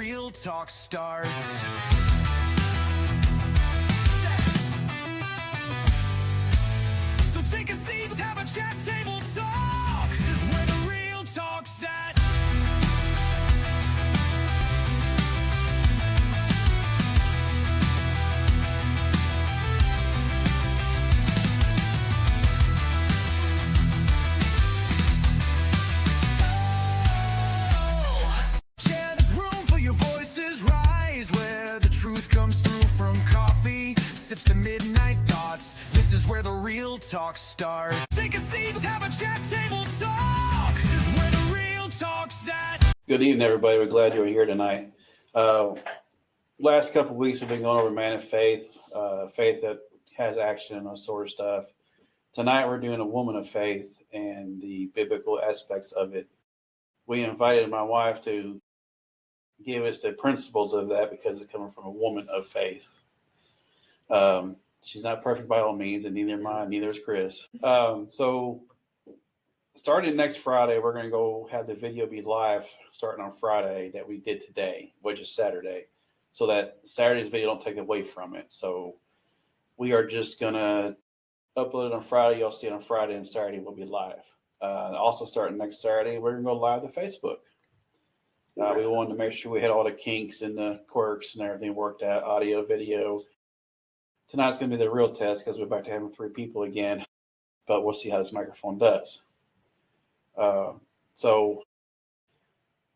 real talk starts. So take a seat, have a chat, table talk, where the real talk's at. Yeah, there's room for your voices rise, where the truth comes through from coffee sips to midnight thoughts. This is where the real talk starts. Take a seat, have a chat, table talk, where the real talk's at. Good evening, everybody. We're glad you're here tonight. Last couple of weeks, we've been going over man of faith, faith that has action and that sort of stuff. Tonight, we're doing a woman of faith and the biblical aspects of it. We invited my wife to give us the principles of that because it's coming from a woman of faith. She's not perfect by all means, and neither am I, neither is Chris. So starting next Friday, we're going to go have the video be live starting on Friday that we did today, which is Saturday, so that Saturday's video don't take away from it. So we are just going to upload it on Friday. You'll see it on Friday, and Saturday will be live. Also starting next Saturday, we're going to go live to Facebook. We wanted to make sure we had all the kinks and the quirks and everything worked out, audio, video. Tonight's going to be the real test because we're back to having 3 people again, but we'll see how this microphone does. So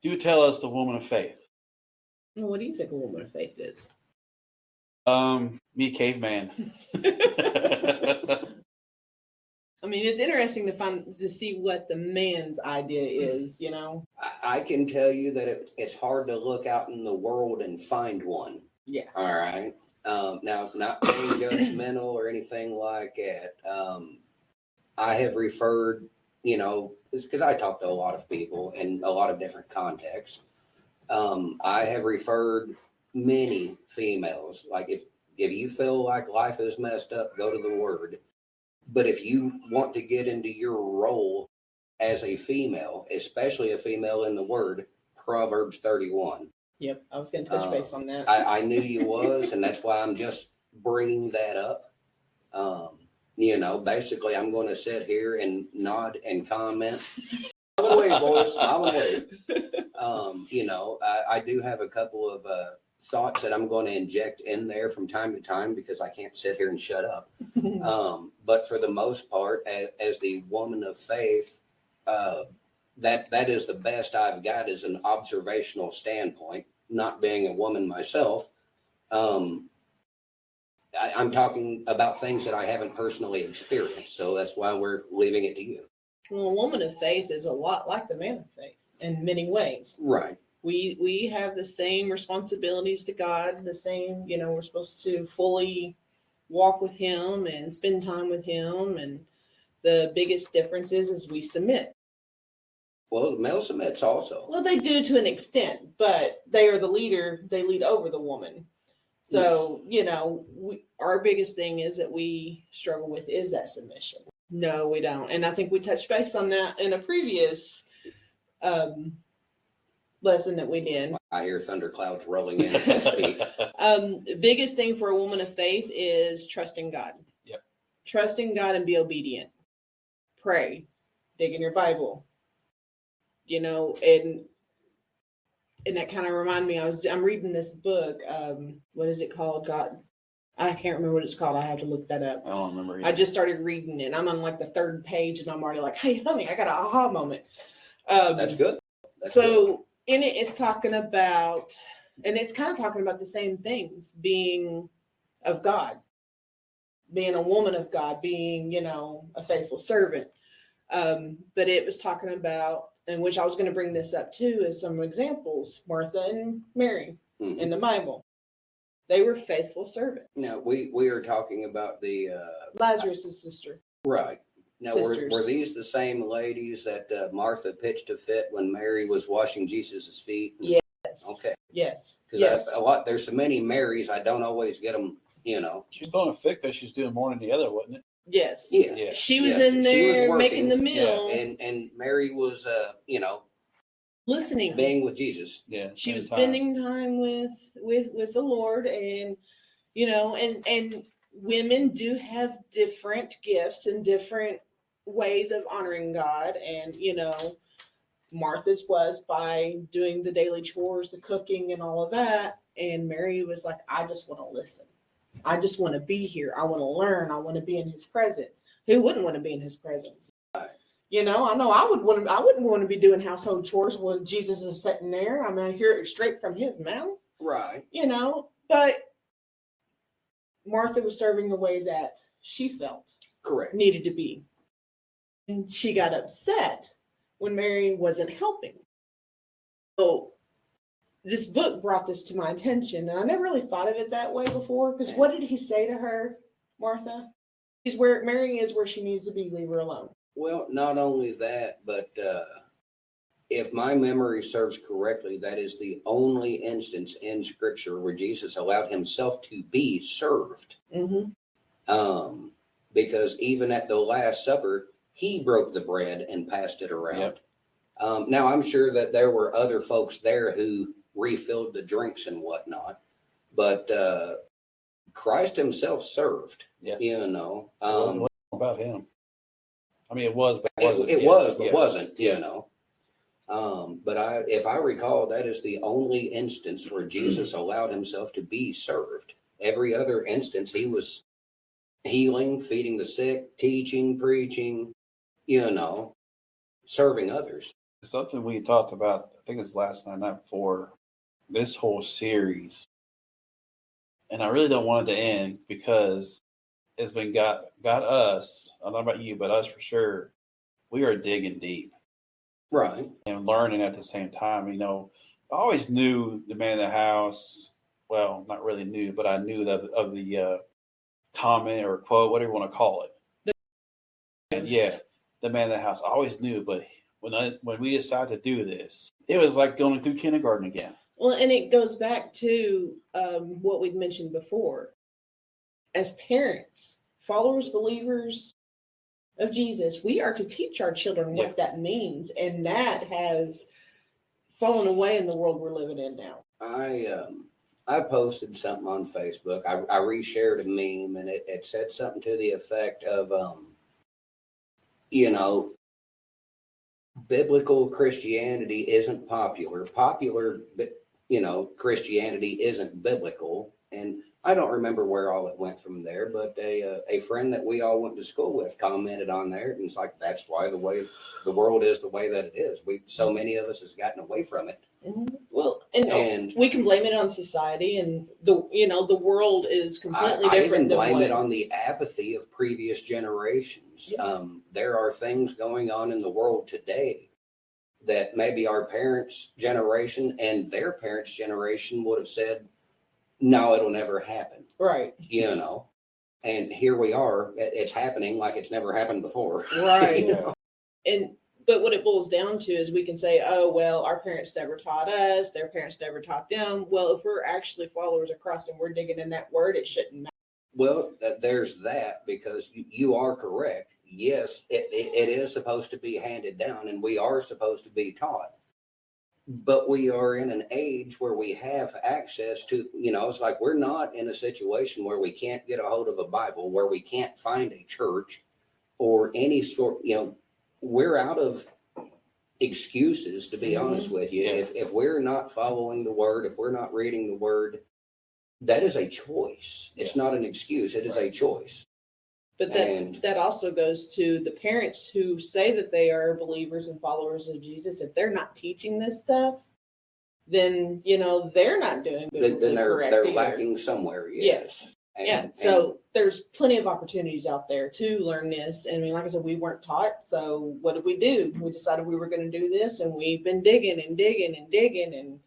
do tell us the woman of faith. Well, what do you think a woman of faith is? Me, caveman. I mean, it's interesting to see what the man's idea is, you know? I can tell you that it's hard to look out in the world and find one. Yeah. All right. Now, not being judgmental or anything like that. I have referred, because I talk to a lot of people in a lot of different contexts. I have referred many females. Like if you feel like life is messed up, go to the Word. But if you want to get into your role as a female, especially a female in the Word, Proverbs 31. Yep, I was going to touch base on that. I knew you was, and that's why I'm just bringing that up. Basically, I'm going to sit here and nod and comment. Smile and wave, boys. Smile and wave. I do have a couple of thoughts that I'm going to inject in there from time to time because I can't sit here and shut up. But for the most part, as the woman of faith, that is the best I've got as an observational standpoint, not being a woman myself. I'm talking about things that I haven't personally experienced. So that's why we're leaving it to you. Well, a woman of faith is a lot like the man of faith in many ways. Right. We have the same responsibilities to God, the same, we're supposed to fully walk with him and spend time with him. And the biggest difference is we submit. Well, the male submits also. Well, they do to an extent, but they are the leader. They lead over the woman. So, our biggest thing is that we struggle with is that submission. No, we don't. And I think we touched base on that in a previous lesson that we did. I hear thunderclouds rolling in as I speak. The biggest thing for a woman of faith is trusting God. Yep. Trusting God and be obedient. Pray. Dig in your Bible. And that kind of reminded me, I'm reading this book. What is it called? God, I can't remember what it's called. I have to look that up. I don't remember either. I just started reading it. I'm on like the 3rd page and I'm already like, hey, honey, I got an aha moment. That's good. In it, it's talking about, and it's kind of talking about the same things, being of God, being a woman of God, being, a faithful servant. But it was talking about, and which I was going to bring this up too, is some examples, Martha and Mary in the Bible. They were faithful servants. Now, we are talking about the Lazarus' sister. Right. Now, were these the same ladies that Martha pitched a fit when Mary was washing Jesus' feet? Yes. Okay. Yes. Because there's so many Marys, I don't always get them, She's throwing a fit because she's doing more than the other, wasn't it? Yes. Yeah. She was in there she was working, making the meal. And Mary was, listening. being with Jesus. Yeah. She was time. spending time with the Lord, and and women do have different gifts and different ways of honoring God, and Martha's was by doing the daily chores, the cooking, and all of that, and Mary was like, I just want to listen. I just want to be here. I want to learn. I want to be in His presence. Who wouldn't want to be in His presence? I know I wouldn't want to be doing household chores when Jesus is sitting there. I mean, I hear it straight from His mouth. Right. But Martha was serving the way that she felt Correct. needed to be. And she got upset when Mary wasn't helping. So this book brought this to my attention, and I never really thought of it that way before, because what did He say to her, Martha? Mary is where she needs to be, leave her alone. Well, not only that, but if my memory serves correctly, that is the only instance in Scripture where Jesus allowed Himself to be served. Mm-hmm. Because even at the Last Supper, He broke the bread and passed it around. Yep. Now, I'm sure that there were other folks there who refilled the drinks and whatnot, but Christ Himself served. Yeah. It wasn't About Him. I mean, it was, but it was, but wasn't. But if I recall, that is the only instance where Jesus allowed Himself to be served. Every other instance, He was healing, feeding the sick, teaching, preaching, serving others. Something we talked about, I think it was last night before, this whole series. And I really don't want it to end because it's been got us, I don't know about you, but us for sure, we are digging deep. Right. And learning at the same time. I always knew the man of the house. Well, not really knew, but I knew of the comment or quote, whatever you want to call it. And yeah, the man of the house. I always knew, but when we decided to do this, it was like going through kindergarten again. Well, and it goes back to what we'd mentioned before. As parents, followers, believers of Jesus, we are to teach our children what that means, and that has fallen away in the world we're living in now. I posted something on Facebook. I reshared a meme, and it said something to the effect of, biblical Christianity isn't popular. Popular, Christianity isn't biblical. And I don't remember where all it went from there, but a friend that we all went to school with commented on there, and it's like, that's why the world is the way that it is. So many of us has gotten away from it. Mm-hmm. Well, and we can blame it on society, and the world is completely different. I even blame it on the apathy of previous generations. Yeah. There are things going on in the world today that maybe our parents' generation and their parents' generation would have said, no, it'll never happen. Right. And here we are. It's happening like it's never happened before. Right. But what it boils down to is we can say, oh, well, our parents never taught us. Their parents never taught them. Well, if we're actually followers of Christ and we're digging in that word, it shouldn't matter. Well, there's that, because you are correct. Yes, it is supposed to be handed down, and we are supposed to be taught. But we are in an age where we have access to, it's like we're not in a situation where we can't get a hold of a Bible, where we can't find a church or any sort, we're out of excuses, to be honest with you. Yeah. If we're not following the word, if we're not reading the word, that is a choice. It's not an excuse. It is a choice. But that also goes to the parents who say that they are believers and followers of Jesus. If they're not teaching this stuff, then they're not doing good. Then they're lacking somewhere. Yes. So there's plenty of opportunities out there to learn this. I mean, like I said, we weren't taught. So what did we do? We decided we were going to do this, and we've been digging and digging and digging, and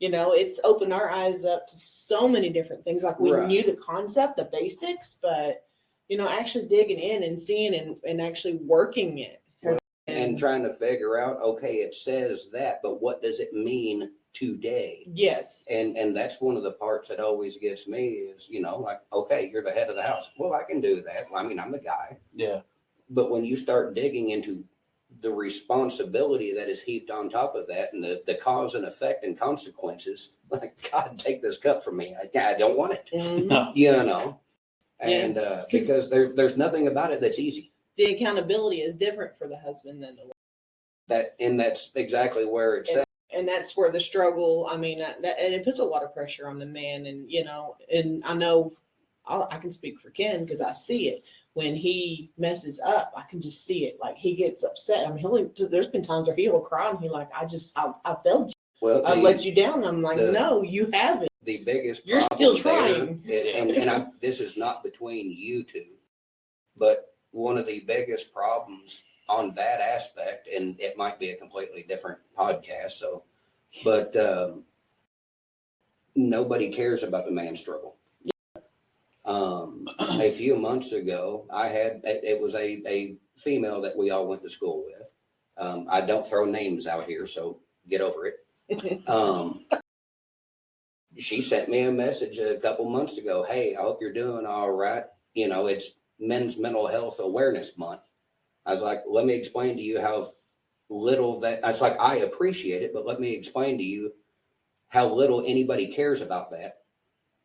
it's opened our eyes up to so many different things. Like we knew the concept, the basics, but actually digging in and seeing and actually working it. And trying to figure out, okay, it says that, but what does it mean today? Yes. And that's one of the parts that always gets me is, like, okay, you're the head of the house. Well, I can do that. I mean, I'm the guy. Yeah. But when you start digging into the responsibility that is heaped on top of that, and the cause and effect and consequences, like, God, take this cup from me. I don't want it, Mhm. you know? And because there's nothing about it that's easy. The accountability is different for the husband than the wife. That's exactly where it's at. And that's where the struggle, I mean, and it puts a lot of pressure on the man. And, you know, and I know I can speak for Ken because I see it. When he messes up, I can just see it. Like, he gets upset. I mean, there's been times where he'll cry and I failed you. Well, I let you down. I'm like, no, you haven't. The biggest You're still trying. This is not between you two, but one of the biggest problems on that aspect, and it might be a completely different podcast, but nobody cares about the man's struggle. A few months ago, it was a female that we all went to school with. I don't throw names out here, so get over it. She sent me a message a couple months ago. Hey, I hope you're doing all right. You know, it's Men's Mental Health Awareness Month. I was like, let me explain to you how little that, I was like, I appreciate it, but let me explain to you how little anybody cares about that.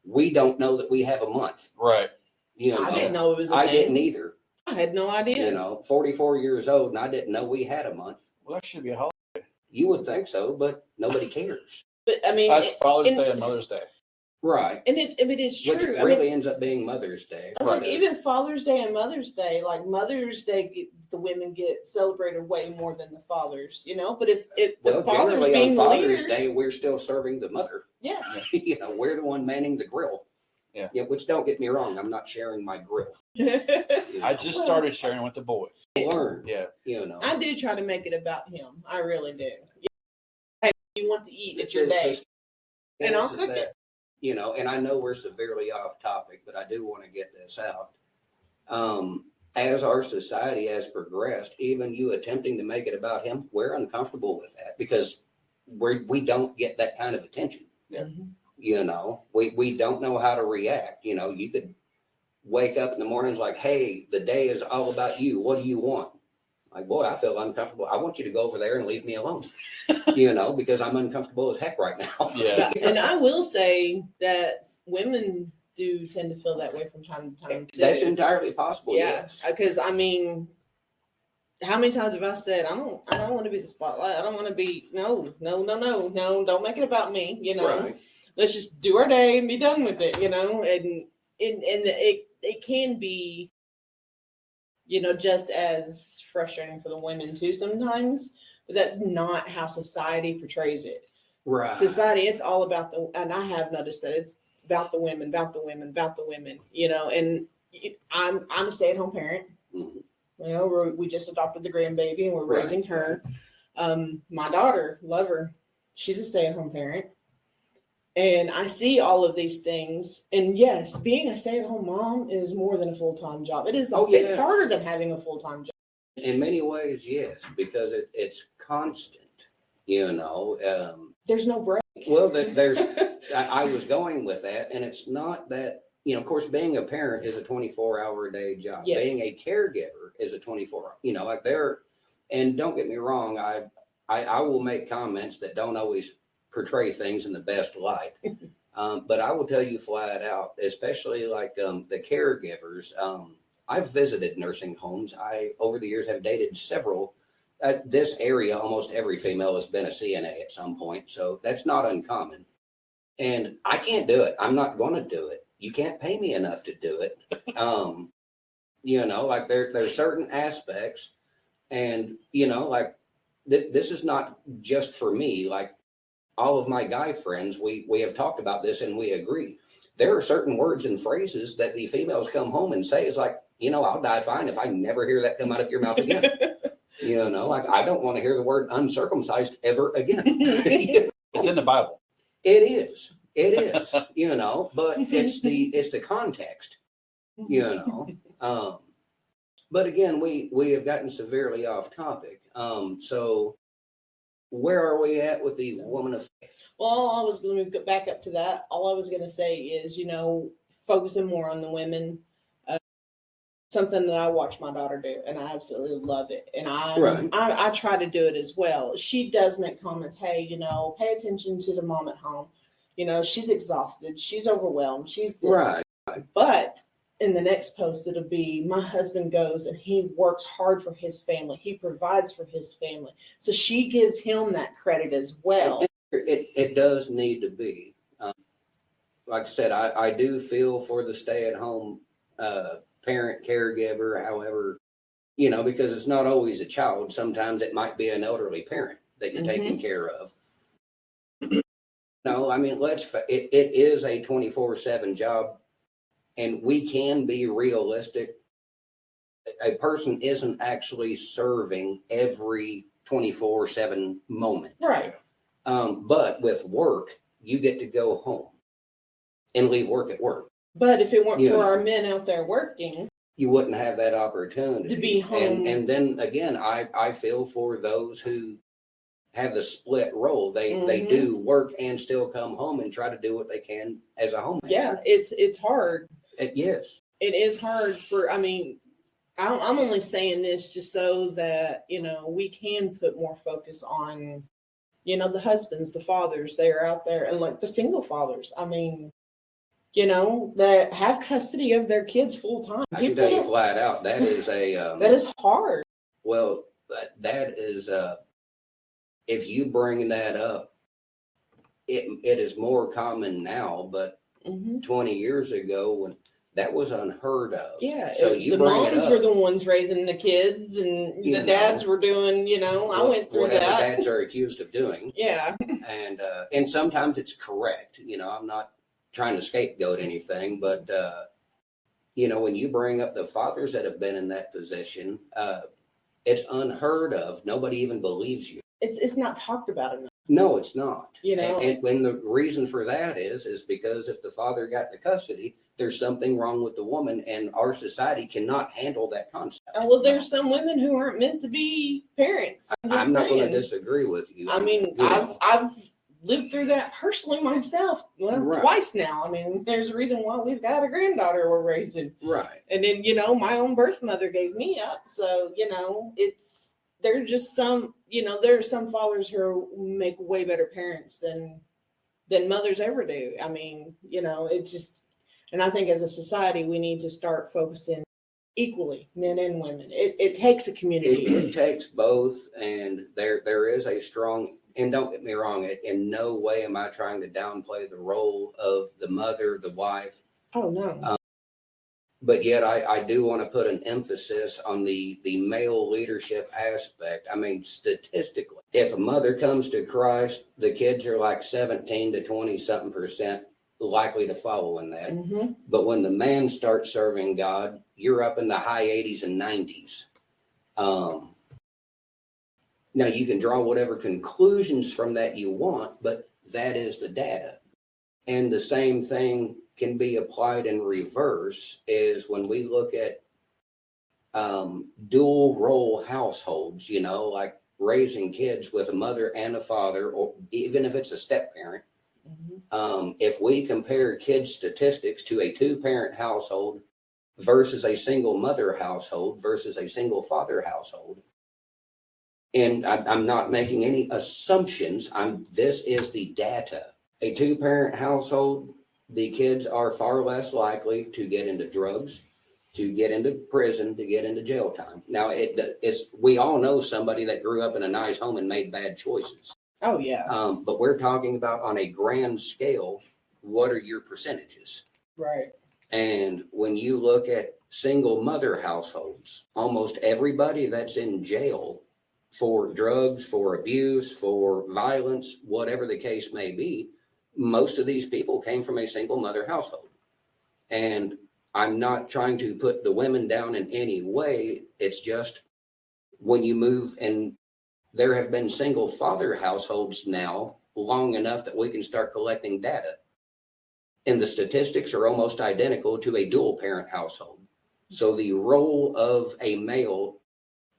We don't know that we have a month. Right. You know, I didn't know it was a I thing. didn't either. I had no idea. You know, 44 years old, and I didn't know we had a month. Well, that should be a holiday. You would think so, but nobody cares. But I mean, That's Father's Day and Mother's Day. Right. and it's true. Which really ends up being Mother's Day. I was like, Right. even Father's Day and Mother's Day, like Mother's Day, the women get celebrated way more than the fathers, you know. But if the fathers generally being on the Father's leaders, Day, we're still serving the mother. yeah, You know, we're the one manning the grill. Yeah. Which, don't get me wrong, I'm not sharing my grill. I just started sharing with the boys. Learn. Yeah. You know, I do try to make it about him. I really do. Hey, you want to eat? It's your day, and I'll cook it. You know, and I know we're severely off topic, but I do want to get this out. As our society has progressed, even you attempting to make it about him, we're uncomfortable with that because we don't get that kind of attention. Yeah. Mhm. You know, we don't know how to react. You know, you could wake up in the mornings like, hey, the day is all about you. What do you want? Like, boy, I feel uncomfortable. I want you to go over there and leave me alone, you know, because I'm uncomfortable as heck right now. Yeah. And I will say that women do tend to feel that way from time to time too. That's entirely possible. Yeah, Yes. because I mean, how many times have I said I don't want to be the spotlight. I don't want to be no. Don't make it about me. You know, Right. let's just do our day and be done with it. You know, and it can be, you know, just as frustrating for the women too sometimes. But that's not how society portrays it. Right. Society, it's all about and I have noticed that it's about the women, you know, and I'm a stay-at-home parent. Mhm. You know, we just adopted the grandbaby and we're Right. raising her. My daughter, love her. She's a stay-at-home parent. And I see all of these things. And yes, being a stay-at-home mom is more than a full-time job. It is. Oh, yeah. It's harder than having a full-time job. In many ways, yes, because it's constant, you know. There's no break. Well, there's, I was going with that, and it's not that, you know, of course, being a parent is a 24-hour a day job. Yes. Being a caregiver is a 24, you know, like and don't get me wrong, I will make comments that don't always portray things in the best light. But I will tell you flat out, especially like the caregivers, I've visited nursing homes. I, over the years, have dated several. This area, almost every female has been a CNA at some point, so that's not uncommon. And I can't do it. I'm not going to do it. You can't pay me enough to do it. You know, like there's certain aspects, and you know, like this is not just for me. Like all of my guy friends, we have talked about this and we agree. There are certain words and phrases that the females come home and say is like, you know, I'll die fine if I never hear that come out of your mouth again. You know, like I don't want to hear the word uncircumcised ever again. It's in the Bible. It is, you know, but it's the context, you know. But again, we have gotten severely off topic. So where are we at with the woman of faith? Well, let me get back up to that. All I was going to say is, you know, focusing more on the women. something that I watch my daughter do, and I absolutely love it. And Right. I try to do it as well. She does make comments, hey, pay attention to the mom at home. She's exhausted, she's overwhelmed, she's this. Right. But in the next post, it'll be my husband goes and he works hard for his family. He provides for his family. So she gives him that credit as well. It does need to be. Like I said, I do feel for the stay-at-home parent, caregiver, however, because it's not always a child. Sometimes it might be an elderly parent that you're taking care of. No, I mean, it is a 24/7 job, and we can be realistic. A person isn't actually serving every 24/7 moment. Right. But with work, you get to go home and leave work at work. But if it weren't You for know. our men out there working, You wouldn't have that opportunity to be home. And then again, I feel for those who have the split role. They do work and still come home and try to do what they can as a homemaker. yeah, it's hard. Yes. It is hard I'm only saying this just so that, we can put more focus on, the husbands, the fathers, they're out there, and like the single fathers. I mean, that have custody of their kids full time. I can tell you flat out, that is that is hard. Well, that is, if you bring that up, it is more common now, but 20 years ago when that was unheard of. Yeah. So the moms were the ones raising the kids, and the dads were doing, I went through whatever that. Dads are accused of doing. Yeah. And sometimes it's correct. I'm not trying to scapegoat anything, but when you bring up the fathers that have been in that position, it's unheard of. Nobody even believes you. It's not talked about enough. No, it's not. And when the reason for that is because if the father got the custody, there's something wrong with the woman, and our society cannot handle that concept. Well, there's some women who aren't meant to be parents. I'm not going to disagree with you. I mean, I've lived through that personally myself twice now. I mean, there's a reason why we've got a granddaughter we're raising. Right. And then, my own birth mother gave me up. So, there's just some, there are some fathers who make way better parents than mothers ever do. I mean, it just, and I think as a society, we need to start focusing equally, men and women. It takes a community. It takes both, and there is a strong, and don't get me wrong, in no way am I trying to downplay the role of the mother, the wife. Oh, no. But yet I do want to put an emphasis on the male leadership aspect. I mean, statistically, if a mother comes to Christ, the kids are like 17 to 20-something% likely to follow in that. But when the man starts serving God, you're up in the high 80s and 90s. Now, you can draw whatever conclusions from that you want, but that is the data. And the same thing can be applied in reverse is when we look at dual role households, like raising kids with a mother and a father, or even if it's a step parent. If we compare kids' statistics to a two-parent household versus a single mother household versus a single father household, and I'm not making any assumptions, this is the data. A two-parent household, the kids are far less likely to get into drugs, to get into prison, to get into jail time. Now, we all know somebody that grew up in a nice home and made bad choices. Oh, yeah. But we're talking about on a grand scale, what are your percentages? Right. And when you look at single mother households, almost everybody that's in jail for drugs, for abuse, for violence, whatever the case may be, most of these people came from a single mother household. And I'm not trying to put the women down in any way. It's just when you move, and there have been single father households now long enough that we can start collecting data. And the statistics are almost identical to a dual parent household. So the role of a male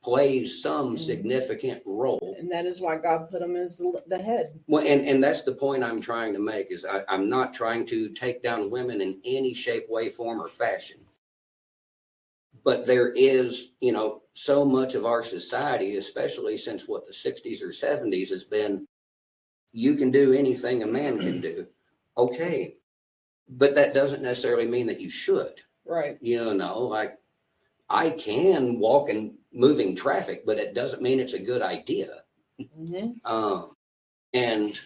plays some significant role. And that is why God put him as the head. Well, and that's the point I'm trying to make is I'm not trying to take down women in any shape, way, form, or fashion. But there is, so much of our society, especially since what the 60s or 70s has been, you can do anything a man can do. Okay. But that doesn't necessarily mean that you should. Right. Like I can walk in moving traffic, but it doesn't mean it's a good idea. Mm-hmm. And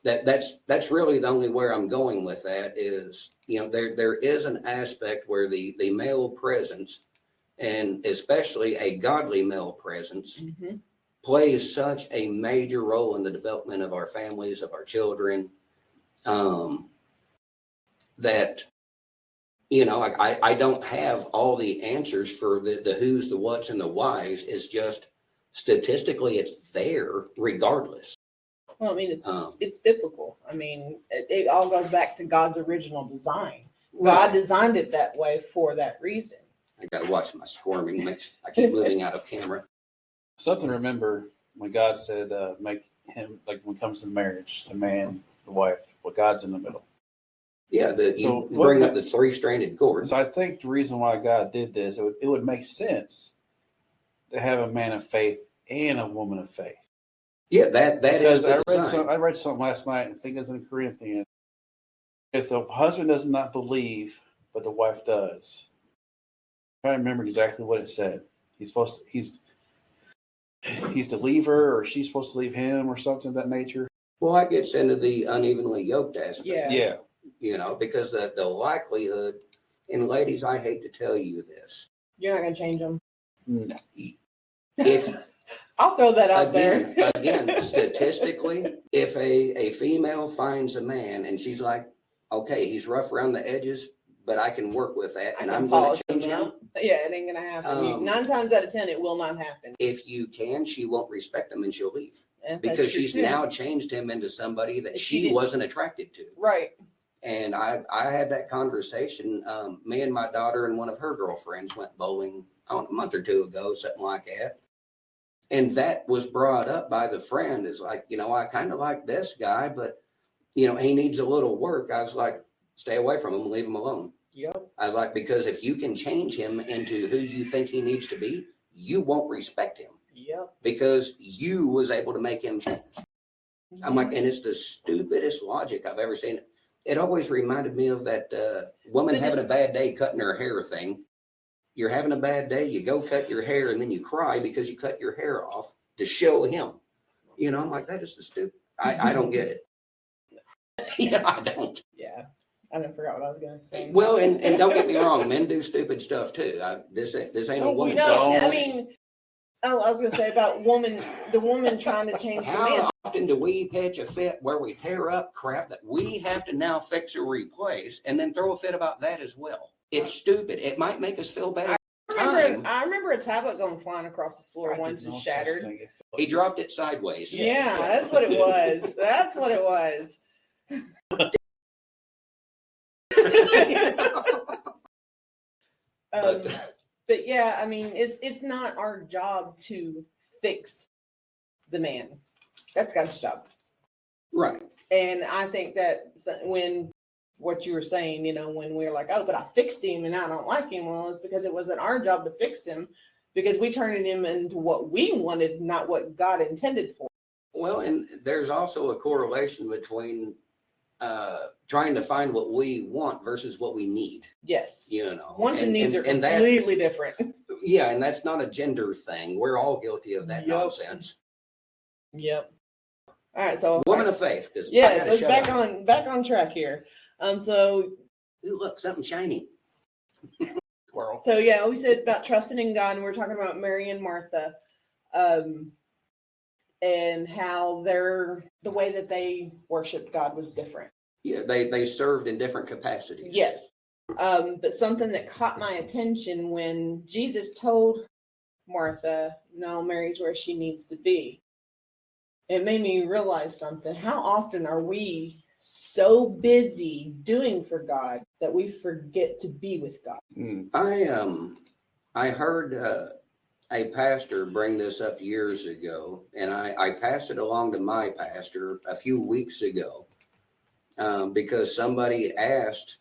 that's really the only where I'm going with that is, there is an aspect where the male presence, and especially a godly male presence, Mm-hmm. plays such a major role in the development of our families, of our children, that, I don't have all the answers for the who's, the what's, and the whys. It's just statistically it's there regardless. Well, I mean, it's biblical. I mean, it all goes back to God's original design. God designed it that way for that reason. I got to watch my squirming. I keep moving out of camera. Something to remember when God said, make him, like when it comes to marriage, the man, the wife, well, God's in the middle. Yeah, you bring up the three-stranded cord. So I think the reason why God did this, it would make sense to have a man of faith and a woman of faith. Yeah, that is the design. I read something last night, I think it's in Corinthians. If the husband does not believe, but the wife does, I can't remember exactly what it said. He's to leave her, or she's supposed to leave him, or something of that nature. Well, that gets into the unevenly yoked aspect. Yeah. Because the likelihood, and ladies, I hate to tell you this. You're not going to change them. No. If I'll throw that out there. Again, statistically, if a female finds a man and she's like, okay, he's rough around the edges, but I can work with that, and I'm going to change him. Yeah, it ain't going to happen. 9 times out of 10, it will not happen. If you can, she won't respect him and she'll leave. Yeah, because she's now changed him into somebody that she wasn't attracted to. Right. And I had that conversation. Me and my daughter and one of her girlfriends went bowling a month or 2 ago, something like that. And that was brought up by the friend. Is like, I kind of like this guy, but, he needs a little work. I was like, stay away from him, leave him alone. Yep. I was like, because if you can change him into who you think he needs to be, you won't respect him. Yep. Because you was able to make him change. I'm like, and it's the stupidest logic I've ever seen. It always reminded me of that woman having a bad day cutting her hair thing. You're having a bad day, you go cut your hair, and then you cry because you cut your hair off to show him. I'm like, that is the stupid. I don't get it. Yeah, I don't. Yeah. I didn't forget what I was going to say. Well, and don't get me wrong, men do stupid stuff too. This ain't a woman. No, I mean, I was going to say about the woman trying to change the man. How often do we pitch a fit where we tear up crap that we have to now fix or replace, and then throw a fit about that as well? It's stupid. It might make us feel better. I remember a tablet going flying across the floor once and shattered. He dropped it sideways. Yeah, that's what it was. That's what it was. But yeah, I mean, it's not our job to fix the man. That's God's job. Right. And I think that when what you were saying, when we're like, oh, but I fixed him and I don't like him. Well, it's because it wasn't our job to fix him, because we turned him into what we wanted, not what God intended for. Well, and there's also a correlation between trying to find what we want versus what we need. Yes. Wants and needs are completely different. Yeah, and that's not a gender thing. We're all guilty of that nonsense. Yep. All right, so woman of faith. Yeah, so it's back on track here. So ooh, look, something shiny. Squirrel. So yeah, we said about trusting in God, and we're talking about Mary and Martha, and how the way that they worshiped God was different. Yeah, they served in different capacities. Yes. But something that caught my attention when Jesus told Martha, no, Mary's where she needs to be. It made me realize something. How often are we so busy doing for God that we forget to be with God? I heard a pastor bring this up years ago, and I passed it along to my pastor a few weeks ago because somebody asked,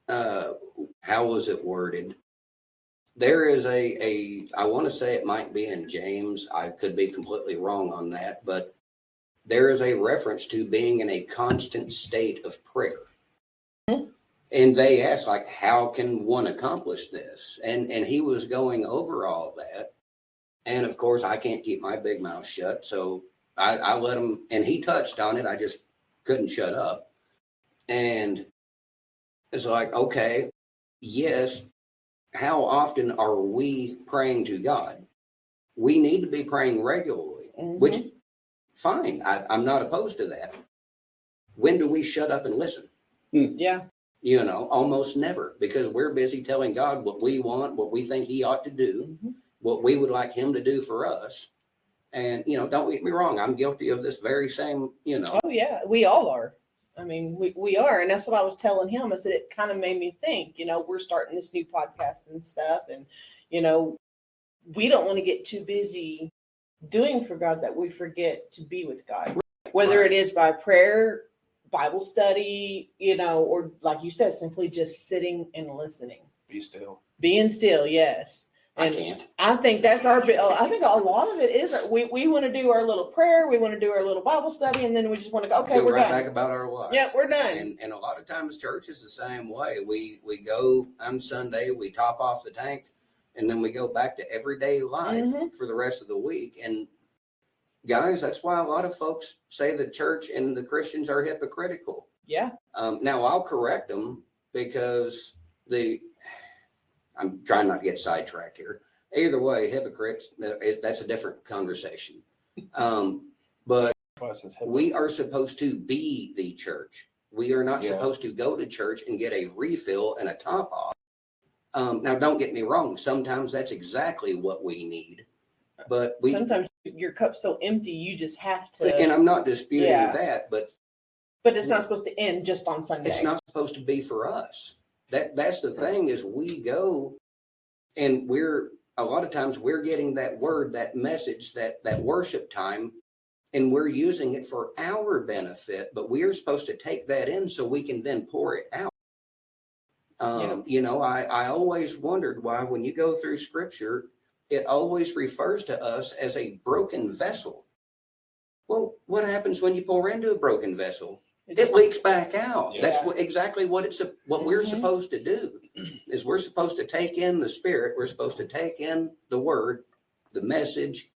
how was it worded? there is I want to say it might be in James. I could be completely wrong on that, but there is a reference to being in a constant state of prayer. And they asked, like, how can one accomplish this? And he was going over all that. And of course, I can't keep my big mouth shut. So I let him, and he touched on it. I just couldn't shut up. And it's like, okay, yes, how often are we praying to God? We need to be praying regularly, which, fine, I'm not opposed to that. When do we shut up and listen? Yeah. You know, almost never, because we're busy telling God what we want, what we think he ought to do, what we would like him to do for us. And, you know, don't get me wrong, I'm guilty of this very same, you know. Oh, yeah, we all are. I mean, we are. And that's what I was telling him. I said, it kind of made me think, you know, we're starting this new podcast and stuff. And, you know, we don't want to get too busy doing for God that we forget to be with God, whether it is by prayer, Bible study, you know, or like you said, simply just sitting and listening. Be still. Being still, yes. And I can't. I think that's I think a lot of it is we want to do our little prayer, we want to do our little Bible study, and then we just want to go, okay, we're right done. back about our life. Yeah, we're done. And a lot of times church is the same way. We go on Sunday, we top off the tank, and then we go back to everyday life for the rest of the week. And guys, that's why a lot of folks say the church and the Christians are hypocritical. Yeah. Now I'll correct them because I'm trying not to get sidetracked here. Either way, hypocrites, that's a different conversation. But we are supposed to be the church. We are not supposed to go to church and get a refill and a top off. Now, don't get me wrong. Sometimes that's exactly what we need. But sometimes your cup's so empty, you just have to. And I'm not disputing that, but it's not supposed to end just on Sunday. It's not supposed to be for us. That's the thing is we go and a lot of times we're getting that word, that message, that worship time, and we're using it for our benefit, but we are supposed to take that in so we can then pour it out. You know, I always wondered why when you go through scripture, it always refers to us as a broken vessel. Well, what happens when you pour into a broken vessel? It leaks back out. Yeah. That's exactly what we're supposed to do. Is we're supposed to take in the Spirit. We're supposed to take in the Word, the message,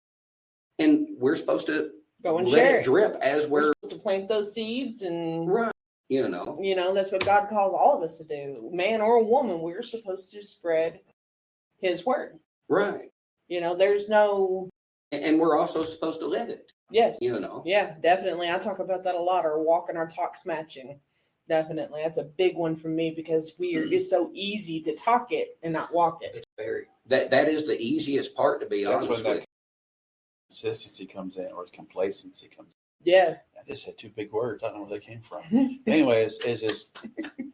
and we're supposed to go and let share it drip as we're supposed to plant those seeds and right. You know, that's what God calls all of us to do, man or a woman. We're supposed to spread His word. Right. You know, there's no, and we're also supposed to live it. Yes. You know. Yeah, definitely. I talk about that a lot. Our walk and our talks matching. Definitely. That's a big one for me because it's so easy to talk it and not walk it. It's very that is the easiest part, to be honest with you. Consistency comes in, or complacency comes in. Yeah. I just said two big words. I don't know where they came from. Anyways, it's just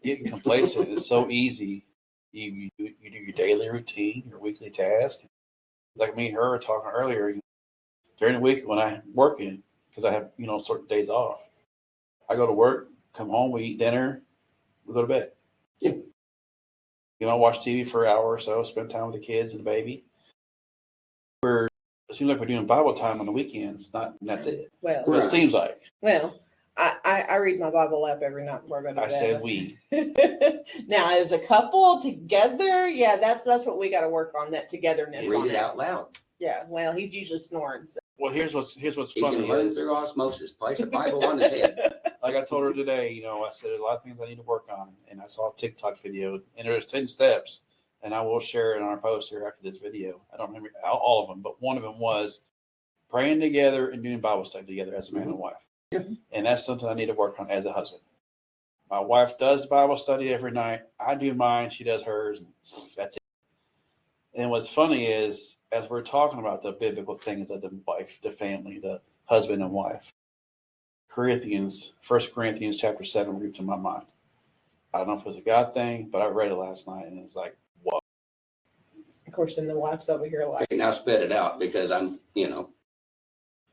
getting complacent. It's so easy. You do your daily routine, your weekly task. Like me and her were talking earlier, during the week when I'm working, because I have, certain days off, I go to work, come home, we eat dinner, we go to bed. Yeah. Watch TV for an hour or so, spend time with the kids and the baby. It seems like we're doing Bible time on the weekends, and that's it. Well, It seems like. Well, I read my Bible app every night before I go to bed. I said we. Now, as a couple together, yeah, that's what we got to work on, that togetherness. Read it out loud. Yeah, well, he's usually snoring. So. Well, here's what's He funny can learn is, through osmosis. Place a Bible on his head. like I told her today, I said there's a lot of things I need to work on, and I saw a TikTok video, and there's 10 steps, and I will share it on our post here after this video. I don't remember all of them, but one of them was praying together and doing Bible study together as a man and wife. Mm-hmm. And that's something I need to work on as a husband. My wife does Bible study every night. I do mine. She does hers. And that's it. And what's funny is, as we're talking about the biblical things of the wife, the family, the husband and wife, 1 Corinthians chapter 7 reads in my mind. I don't know if it was a God thing, but I read it last night, and it's like, what? Of course, and the wife's over here like. Okay, now spit it out, because I'm,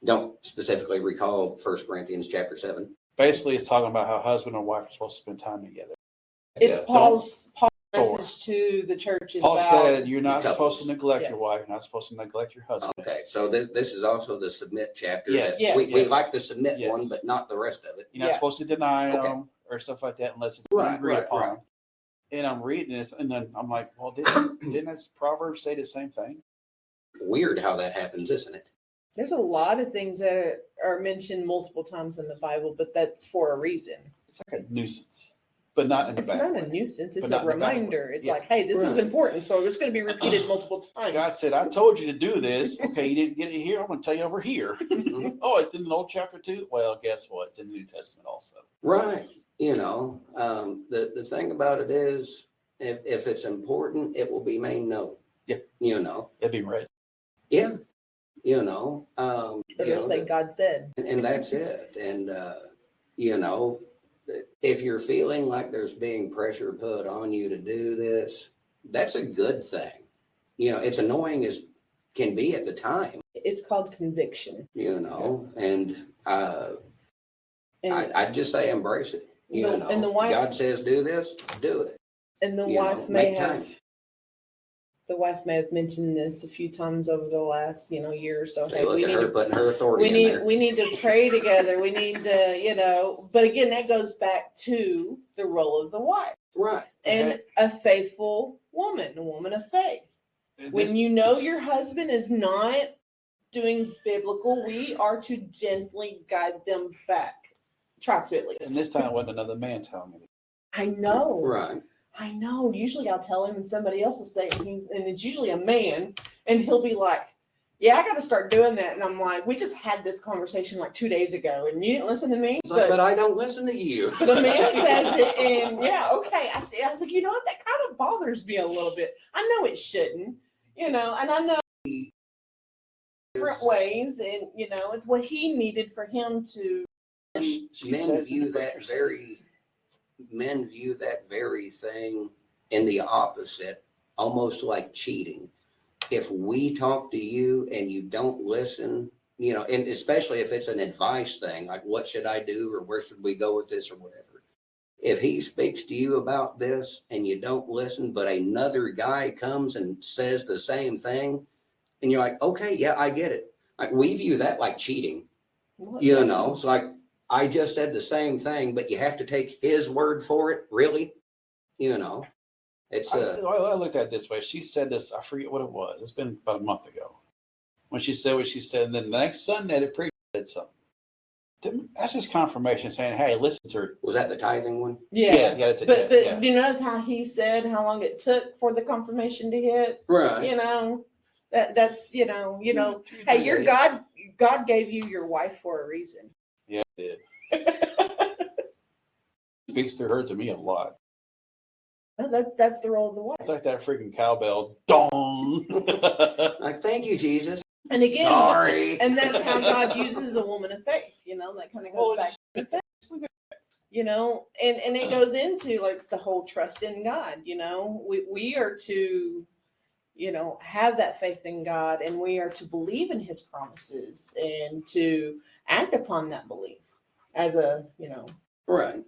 don't specifically recall 1 Corinthians chapter 7. Basically, it's talking about how husband and wife are supposed to spend time together. It's Paul's message to the church is Paul about, said you're not the supposed to couples. neglect your Yes. wife. You're not supposed to neglect your husband. Okay, so this is also the submit chapter. Yes. that we Yes. like the submit Yes. one, but not the rest of it. You're not Yeah. supposed to deny Okay. them or stuff like that unless it's Right, agreed right, upon. right. And I'm reading this, and then I'm like, well, didn't that Proverbs say the same thing? Weird how that happens, isn't it? there's a lot of things that are mentioned multiple times in the Bible, but that's for a reason. It's like a nuisance, but not in the It's bad not way. a nuisance. It's But not a in a bad way. reminder. It's Yeah. like, hey, this was Right. important, so it's going to be repeated multiple times. God said, I told you to do this. Okay, you didn't get it here. I'm going to tell you over here. Mhm. Oh, it's in the Old chapter too? Well, guess what? It's in the New Testament also. Right. The thing about it is, if it's important, it will be made known. Yeah. It'd be right. Yeah. But it'll say God said. and that's it. And, if you're feeling like there's being pressure put on you to do this, that's a good thing. It's annoying as can be at the time, It's called conviction. and And, I'd just say embrace it. And the wife- God says do this, do it. and the you know, wife may make have time. the wife may have mentioned this a few times over the last year or so. Say, Hey, look we at need her to putting her authority in there. we need to pray together. We need to, but again, that goes back to the role of the wife Right. and a faithful woman, a woman of faith. When you know your husband is not doing biblical, we are to gently guide them back. Try to at least. And this time it wasn't another man telling me. I know. Right. I know. Usually I'll tell him and somebody else will say it, and it's usually a man, and he'll be like, yeah, I got to start doing that. And I'm like, we just had this conversation like 2 days ago, and you didn't listen to me. It's like, but I don't listen to you. But a man says it, and yeah, okay. I was like, you know what? That kind of bothers me a little bit. I know it shouldn't, and I know different ways, and it's what he needed for him to. Men view that very thing in the opposite, almost like cheating. If we talk to you and you don't listen, and especially if it's an advice thing, like what should I do or where should we go with this or whatever. If he speaks to you about this and you don't listen, but another guy comes and says the same thing, and you're like, okay, yeah, I get it. Like, we view that like cheating, It's like, I just said the same thing, but you have to take his word for it. Really? It's I looked at it this way. She said this, I forget what it was. It's been about a month ago. When she said what she said, and then the next Sunday the preacher said something. That's just confirmation saying, hey, listen to her. was that the tithing one? Yeah. But But do you notice how he said how long it took for the confirmation to hit? Right. That's hey, your God gave you your wife for a reason. Yeah, it did. Speaks to her to me a lot. That's the role of the wife. It's like that freaking cowbell. Dong. Like, thank you, Jesus. And again, Sorry. and that's how God uses a woman of faith. That kind of goes back to faith. And it goes into like the whole trust in God. We are to, have that faith in God, and we are to believe in His promises and to act upon that belief as a, Right.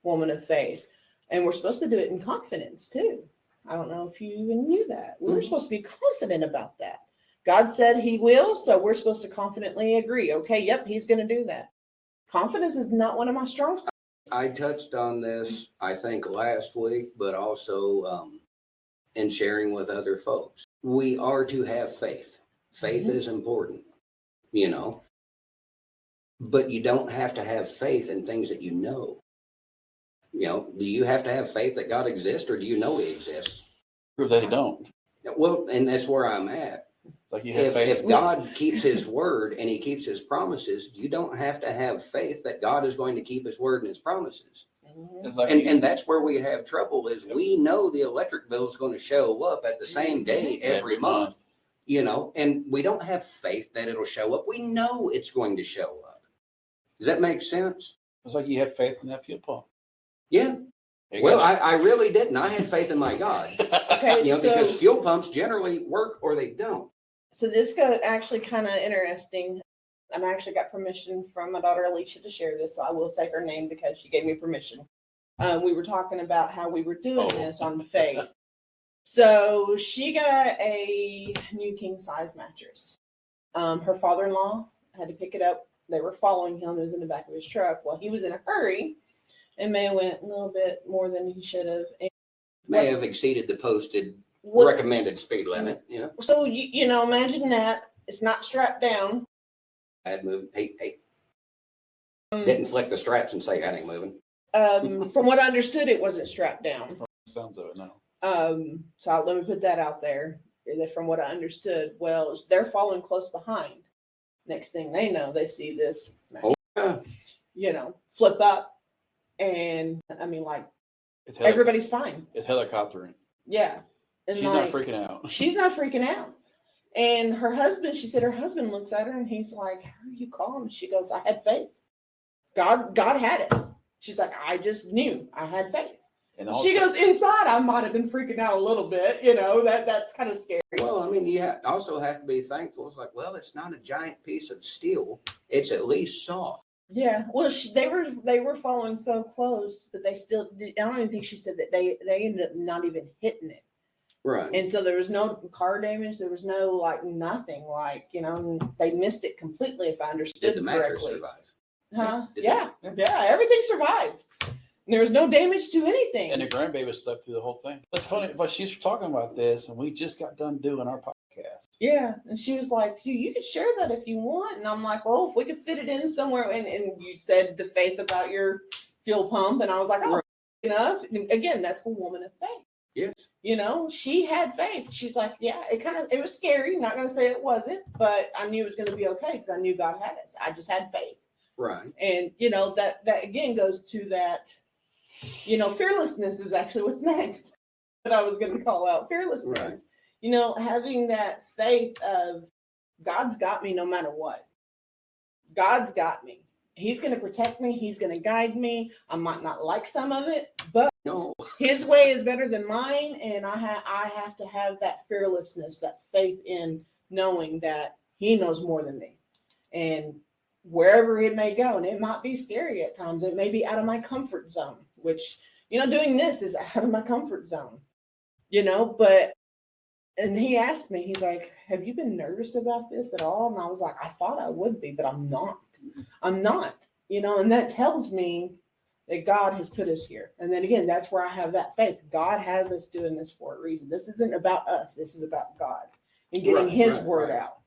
woman of faith. And we're supposed to do it in confidence too. I don't know if you even knew that. We were supposed to be confident about that. God said He will, so we're supposed to confidently agree. Okay, yep, He's going to do that. Confidence is not one of my strong suits. I touched on this, I think, last week, but also in sharing with other folks. We are to have faith. Faith is important, but you don't have to have faith in things that you know. Do you have to have faith that God exists, or do you know He exists? Prove that he don't. Well, and that's where I'm at. It's like you have If faith. God keeps His word and He keeps His promises, you don't have to have faith that God is going to keep His word and His promises. It's like And that's where we have trouble is we know the electric bill is going to show up at the same day every month, and we don't have faith that it'll show up. We know it's going to show up. Does that make sense? It's like you had faith in that fuel pump. Yeah. Well, I really didn't. I had faith in my God, Okay, because fuel pumps generally work or they don't. So this got actually kind of interesting. And I actually got permission from my daughter Alicia to share this. So I will say her name because she gave me permission. We were talking about how we were doing Oh. this on faith. So she got a new king size mattress. Her father-in-law had to pick it up. They were following him. It was in the back of his truck. Well, he was in a hurry and may have went a little bit more than he should have. And May have exceeded the posted what- recommended speed limit, you know. So, you know, imagine that. It's not strapped down. I had moved. Hey. Didn't flick the straps and say I ain't moving. From what I understood, it wasn't strapped down. Sounds of it now. So let me put that out there. From what I understood, well, they're following close behind. Next thing they know, they see this, you know, flip up, and I mean, like everybody's fine. It's helicoptering. Yeah, and She's not freaking out. She's not freaking out. And her husband, she said, her husband looks at her and he's like, "How are you calm?" She goes, "I had faith. God had us." She's like, "I just knew I had faith." And she goes, "Inside, I might have been freaking out a little bit, you know, that's kind of scary." Well, I mean, you also have to be thankful. It's like, well, it's not a giant piece of steel. It's at least soft. Yeah. Well, they were following so close, but they still. I don't even think she said that they ended up not even hitting it. Right. And so there was no car damage. There was no like nothing. Like, you know, they missed it completely. If I understood Did the mattress correctly. survive? Huh? Yeah. Yeah. Everything survived. And there was no damage to anything. And the grandbaby slept through the whole thing. That's funny, but she's talking about this, and we just got done doing our podcast. Yeah, and she was like, "You could share that if you want." And I'm like, "Well, if we could fit it in somewhere." And you said the faith about your fuel pump, and I was like, "Oh, right. Enough." And again, that's the woman of faith. Yes. You know, she had faith. She's like, "Yeah, it was scary. Not going to say it wasn't, but I knew it was going to be okay because I knew God had us. I just had faith." Right. And you know that again goes to that. You know, fearlessness is actually what's next that I was going to call out. Fearlessness. Right. You know, having that faith of God's got me no matter what. God's got me. He's going to protect me. He's going to guide me. I might not like some of it, but No. His way is better than mine. And I have to have that fearlessness, that faith in knowing that He knows more than me. And wherever it may go, and it might be scary at times, it may be out of my comfort zone, which, you know, doing this is out of my comfort zone, you know, but, and he asked me, he's like, "Have you been nervous about this at all?" And I was like, "I thought I would be, but I'm not, you know," and that tells me that God has put us here. And then again, that's where I have that faith. God has us doing this for a reason. This isn't about us. This is about God and getting His word out.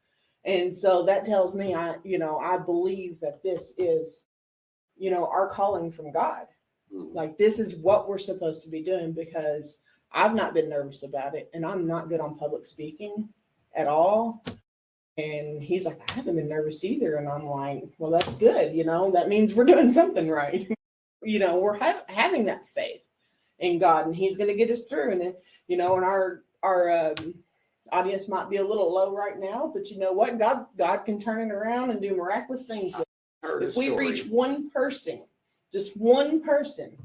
And so that tells me, I believe that this is, you know, our calling from God. Like, this is what we're supposed to be doing, because I've not been nervous about it, and I'm not good on public speaking at all. And he's like, "I haven't been nervous either." And I'm like, "Well, that's good. You know, that means we're doing something right." You know, we're having that faith in God, and He's going to get us through. And, you know, and our audience might be a little low right now, but you know what? God can turn it around and do miraculous things. If we reach one person, just one person,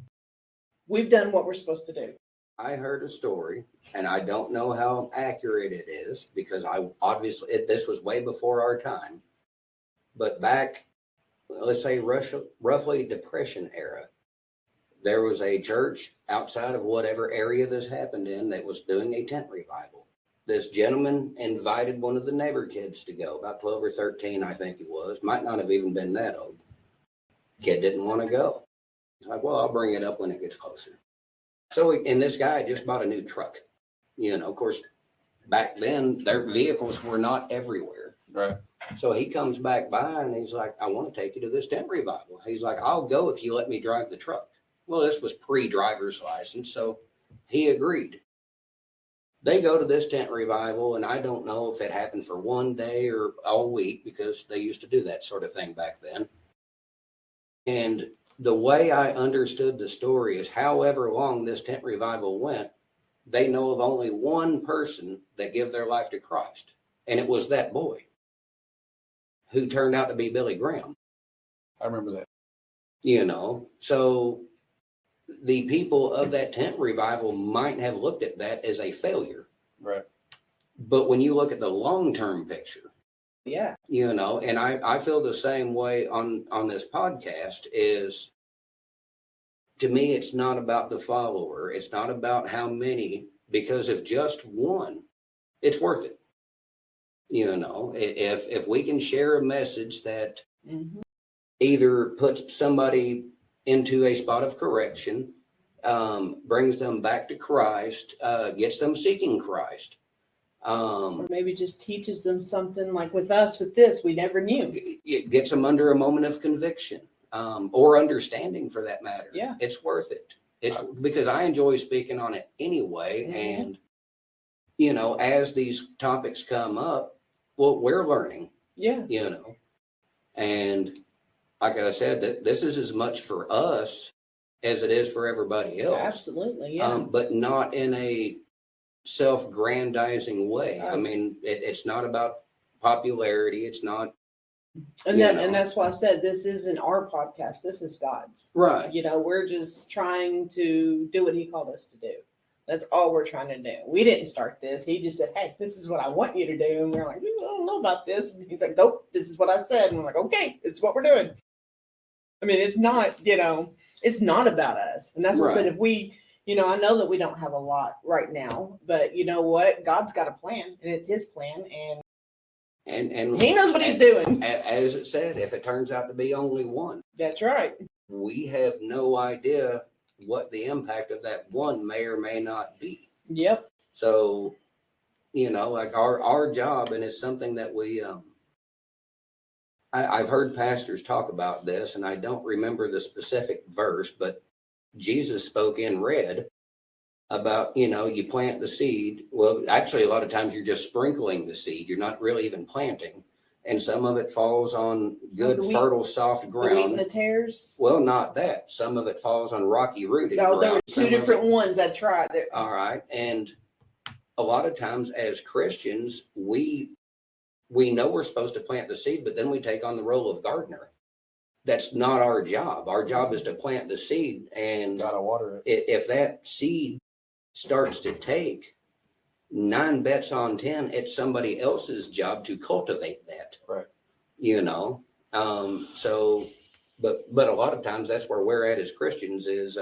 we've done what we're supposed to do. I heard a story, and I don't know how accurate it is, because this was way before our time, but back, let's say roughly Depression era, there was a church outside of whatever area this happened in that was doing a tent revival. This gentleman invited one of the neighbor kids to go, about 12 or 13, I think he was. Might not have even been that old. Kid didn't want to go. He's like, "Well, I'll bring it up when it gets closer." So, and this guy just bought a new truck. You know, of course, back then, their vehicles were not everywhere. Right. So he comes back by and he's like, "I want to take you to this tent revival." He's like, "I'll go if you let me drive the truck." Well, this was pre-driver's license, so he agreed. They go to this tent revival, and I don't know if it happened for one day or all week, because they used to do that sort of thing back then. And the way I understood the story is, however long this tent revival went, they know of only one person that gave their life to Christ. And it was that boy who turned out to be Billy Graham. I remember that. You know, so the people of that tent revival might have looked at that as a failure. Right. But when you look at the long-term picture, Yeah. you know, and I feel the same way on this podcast, is to me, it's not about the follower. It's not about how many, because if just one, it's worth it. You know, if we can share a message that either puts somebody into a spot of correction, brings them back to Christ, gets them seeking Christ. Or maybe just teaches them something like with us, with this, we never knew. It gets them under a moment of conviction, or understanding for that matter. Yeah. It's worth it. It's because I enjoy speaking on it anyway. And, you know, as these topics come up, well, we're learning, Yeah. you know, and like I said, that this is as much for us as it is for everybody else. Absolutely. Yeah. But not in a self-grandizing way. I mean, it's not about popularity. It's not. And that's why I said this isn't our podcast. This is God's. Right. You know, we're just trying to do what He called us to do. That's all we're trying to do. We didn't start this. He just said, "Hey, this is what I want you to do." And we're like, "I don't know about this." And He's like, "Nope, this is what I said." And we're like, "Okay, this is what we're doing." I mean, it's not, you know, it's not about us. And that's what I said. If we, you know, I know that we don't have a lot right now, but you know what? God's got a plan, and it's His plan, and He knows what He's doing. As it said, if it turns out to be only one, that's right. We have no idea what the impact of that one may or may not be. Yep. So, you know, like our job, and it's something that we, I've heard pastors talk about this, and I don't remember the specific verse, but Jesus spoke in red about, you know, you plant the seed. Well, actually, a lot of times you're just sprinkling the seed. You're not really even planting. And some of it falls on good, fertile, soft ground. The wheat and the tares? Well, not that. Some of it falls on rocky, rooted ground. There were two different ones. That's right. All right. And a lot of times as Christians, we know we're supposed to plant the seed, but then we take on the role of gardener. That's not our job. Our job is to plant the seed, and gotta water it. If that seed starts to take, 9 bets on 10, it's somebody else's job to cultivate that. Right. You know, so, but a lot of times that's where we're at as Christians is,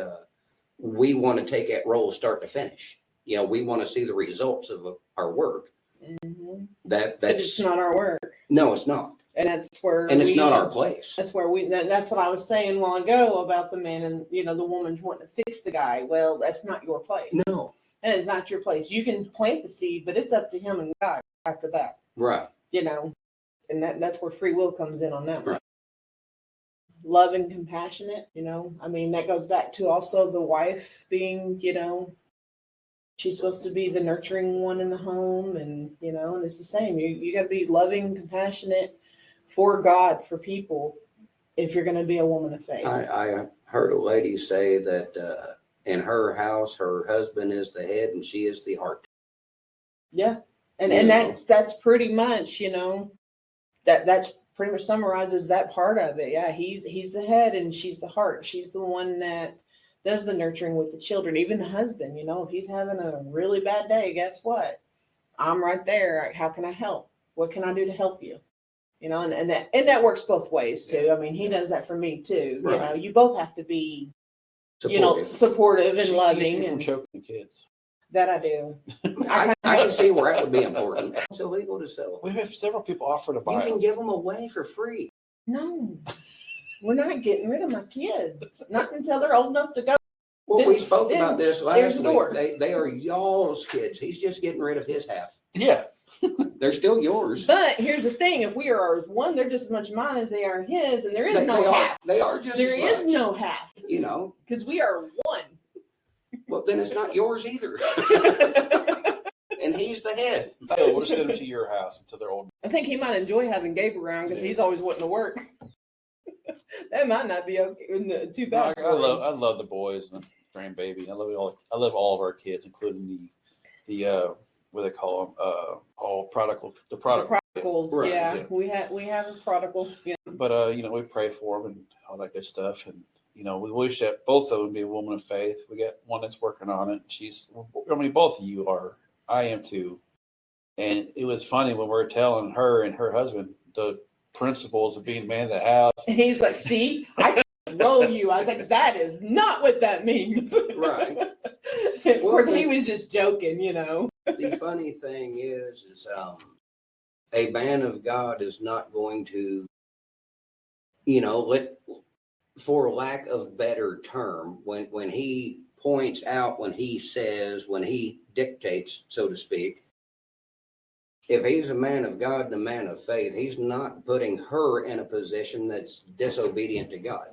we want to take that role start to finish. You know, we want to see the results of our work. That's it's not our work. No, it's not. And that's where, and it's not our place. That's where that's what I was saying a while ago about the man and, you know, the woman's wanting to fix the guy. Well, that's not your place. No. And it's not your place. You can plant the seed, but it's up to him and God after that. Right. You know, and that's where free will comes in on that one. Right. Love and compassionate, you know, I mean, that goes back to also the wife being, you know, she's supposed to be the nurturing one in the home, and, you know, and it's the same. You got to be loving, compassionate for God, for people, if you're going to be a woman of faith. I heard a lady say that in her house, her husband is the head and she is the heart. Yeah. And that's pretty much, you know, that's pretty much summarizes that part of it. Yeah. He's the head and she's the heart. She's the one that does the nurturing with the children, even the husband. You know, if he's having a really bad day, guess what? I'm right there. How can I help? What can I do to help you? You know, and that works both ways too. I mean, he does that for me too. Right. You know, you both have to be, supportive. You know, supportive and loving. And choking the kids. That I do. I can see where that would be important. It's illegal to sell. We have several people offer to buy. You can give them away for free. No, we're not getting rid of my kids. Not until they're old enough to go. Well, we spoke about this last week. They are y'all's kids. He's just getting rid of his half. Yeah. They're still yours. But here's the thing: if we are one, they're just as much mine as they are his, and there is no half. They are just. There is no half. You know, because we are one. Well, then it's not yours either. And he's the head. We'll just send them to your house until they're old. I think he might enjoy having Gabe around because he's always wanting to work. That might not be okay. Too bad. I love the boys and the grandbaby. I love all of our kids, including the what they call them, all prodigal. The prodigals. Right, yeah, we have a prodigal. Yeah. But you know, we pray for them and all that good stuff, and you know, we wish that both of them be a woman of faith. We got one that's working on it. Both of you are. I am too. And it was funny when we were telling her and her husband the principles of being man of the house. And he's like, see, I roll you. I was like, that is not what that means. Right. Of course, he was just joking, you know. The funny thing is a man of God is not going to, you know, for lack of better term, when he points out, when he says, when he dictates, so to speak, if he's a man of God and a man of faith, he's not putting her in a position that's disobedient to God.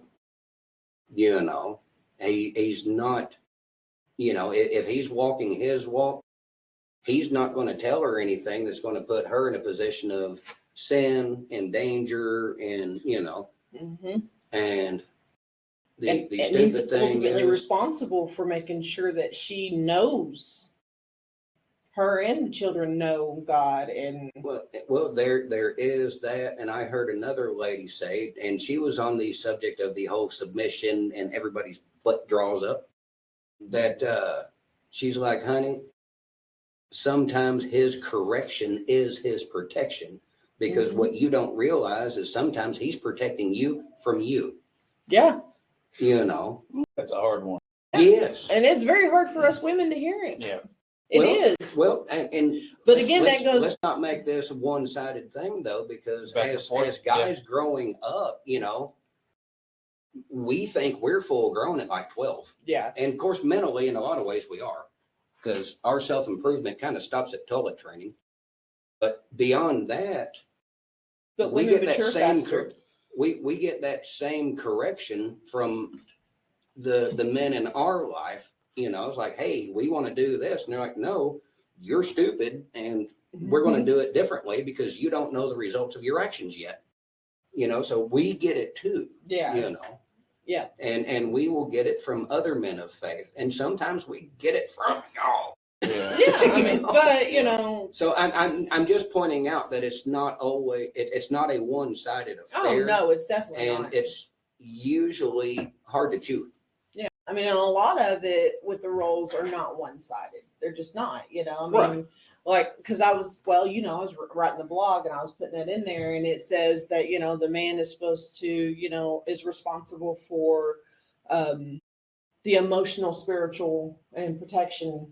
You know, he's not, you know, if he's walking his walk, he's not going to tell her anything that's going to put her in a position of sin and danger and, you know, and the he's stupid thing ultimately is responsible for making sure that she knows, her and the children know God. And well, there is that, and I heard another lady say, and she was on the subject of the whole submission and everybody's foot draws up, that she's like, honey, sometimes his correction is his protection, because what you don't realize is sometimes he's protecting you from you. Yeah. You know, That's a hard one. yes, And it's very hard for us women to hear it. Yeah. It is. Well, and but again, that goes. Let's not make this a one-sided thing, though, because Back and as forth, guys growing up, you know, we think we're full grown at like 12. Yeah. And of course, mentally, in a lot of ways, we are, because our self-improvement kind of stops at toilet training. But beyond that, But we women get that mature same faster. we get that same correction from the men in our life. You know, it's like, hey, we want to do this, and they're like, no, you're stupid, and we're going to do it differently because you don't know the results of your actions yet. You know, so we get it too. Yeah. You know. Yeah. And we will get it from other men of faith, and sometimes we get it from y'all. Yeah. Yeah, I mean, know? but you know. So I'm just pointing out that it's not always it's not a one-sided affair. Oh no, it's definitely and not. it's usually hard to chew. Yeah, I mean, and a lot of it with the roles are not one-sided. They're just not. You know, I mean, Right. like because I was I was writing the blog and I was putting that in there, and it says that the man is supposed to is responsible for the emotional, spiritual, and protection.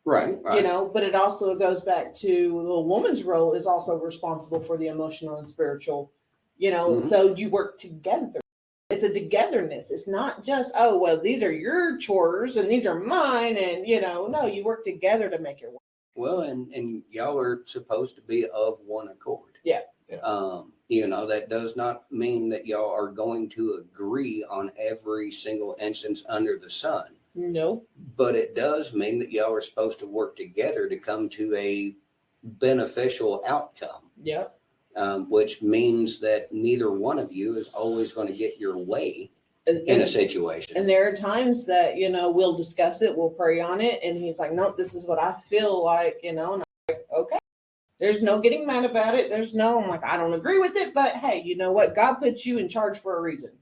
Right. But it also goes back to the woman's role is also responsible for the emotional and spiritual, so you work together. It's a togetherness. It's not just, oh, well, these are your chores and these are mine. And, no, you work together to make your work. Well, and y'all are supposed to be of one accord. Yeah. That does not mean that y'all are going to agree on every single instance under the sun. No. But it does mean that y'all are supposed to work together to come to a beneficial outcome. Yep. Which means that neither one of you is always going to get your way in a situation. And there are times that, we'll discuss it, we'll pray on it. And he's like, nope, this is what I feel like, and I'm like, okay. There's no getting mad about it. I'm like, I don't agree with it, but hey, you know what? God put you in charge for a reason.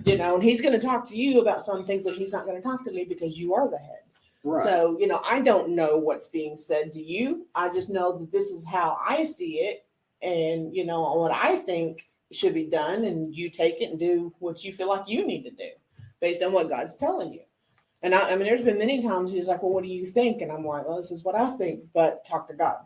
And he's going to talk to you about some things that he's not going to talk to me because you are the head. Right. So, I don't know what's being said to you. I just know that this is how I see it and, what I think should be done. And you take it and do what you feel like you need to do based on what God's telling you. And I mean, there's been many times he's like, well, what do you think? And I'm like, well, this is what I think, but talk to God.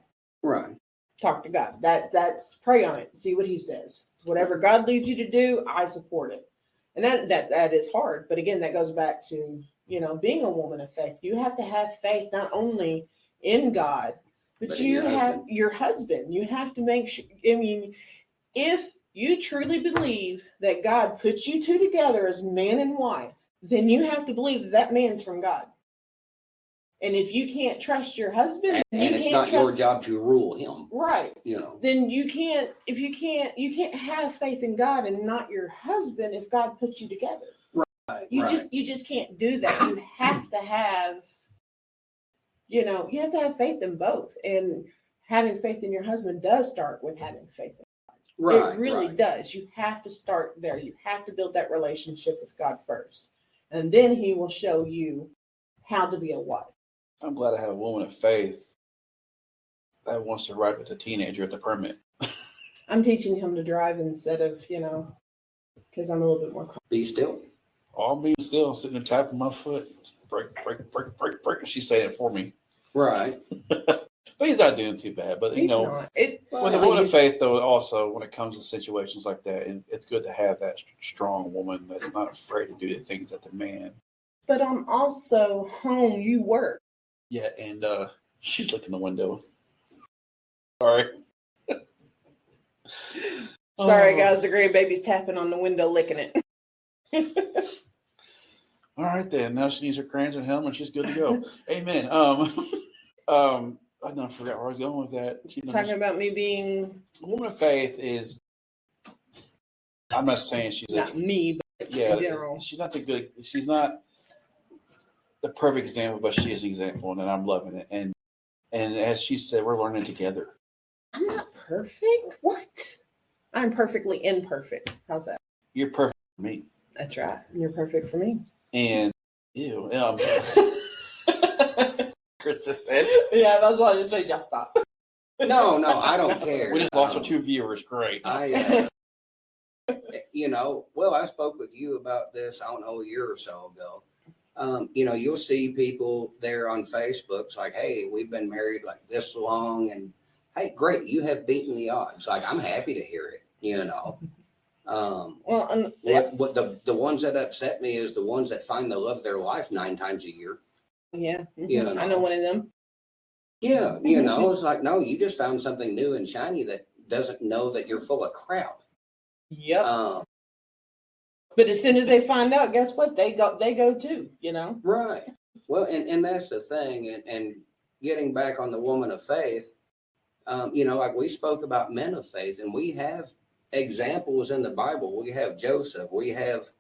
Right. Talk to God. That's pray on it. See what he says. So whatever God leads you to do, I support it. And that is hard. But again, that goes back to, being a woman of faith. You have to have faith not only in God, but you have your husband. You have to make sure, if you truly believe that God put you two together as man and wife, then you have to believe that man's from God. And if you can't trust your husband, and it's not your job to rule him, right? Then you can't have faith in God and not your husband if God puts you together. Right. You just can't do that. You have to have, you have to have faith in both. And having faith in your husband does start with having faith in God. Right. It really does. You have to start there. You have to build that relationship with God first, and then He will show you how to be a wife. I'm glad I have a woman of faith that wants to ride with a teenager at the permit. I'm teaching him to drive instead of, because I'm a little bit more calm. Be still. All being still, sitting there tapping my foot. Break. She's saying it for me. Right. But he's not doing too bad. But, He's not. with a woman of faith, though, also, when it comes to situations like that, it's good to have that strong woman that's not afraid to do the things that the man. But I'm also home. You work. Yeah, and she's looking the window. Sorry. Sorry, guys. The grandbaby's tapping on the window, licking it. All right, then. Now she needs her crayons and helmet. She's good to go. Amen. I don't forgot where I was going with that. Talking about me being A woman of faith is. I'm not saying she's not me, but in general. She's not she's not the perfect example, but she is an example, and I'm loving it. And as she said, we're learning together. I'm not perfect. What? I'm perfectly imperfect. How's that? You're perfect for me. That's right. You're perfect for me. And ew, Chris just said. Yeah, that's why I just made y'all stop. No, I don't care. We just lost our 2 viewers. Great. I spoke with you about this, I don't know, a year or so ago. You'll see people there on Facebook. It's like, hey, we've been married like this long, and hey, great, you have beaten the odds. Like, I'm happy to hear it. What the ones that upset me is the ones that find the love of their life 9 times a year. Yeah, I know one of them. Yeah, it's like, no, you just found something new and shiny that doesn't know that you're full of crap. Yep. But as soon as they find out, guess what? They go too. Right. Well, and that's the thing. And getting back on the woman of faith, like we spoke about men of faith, and we have examples in the Bible. We have Joseph. We have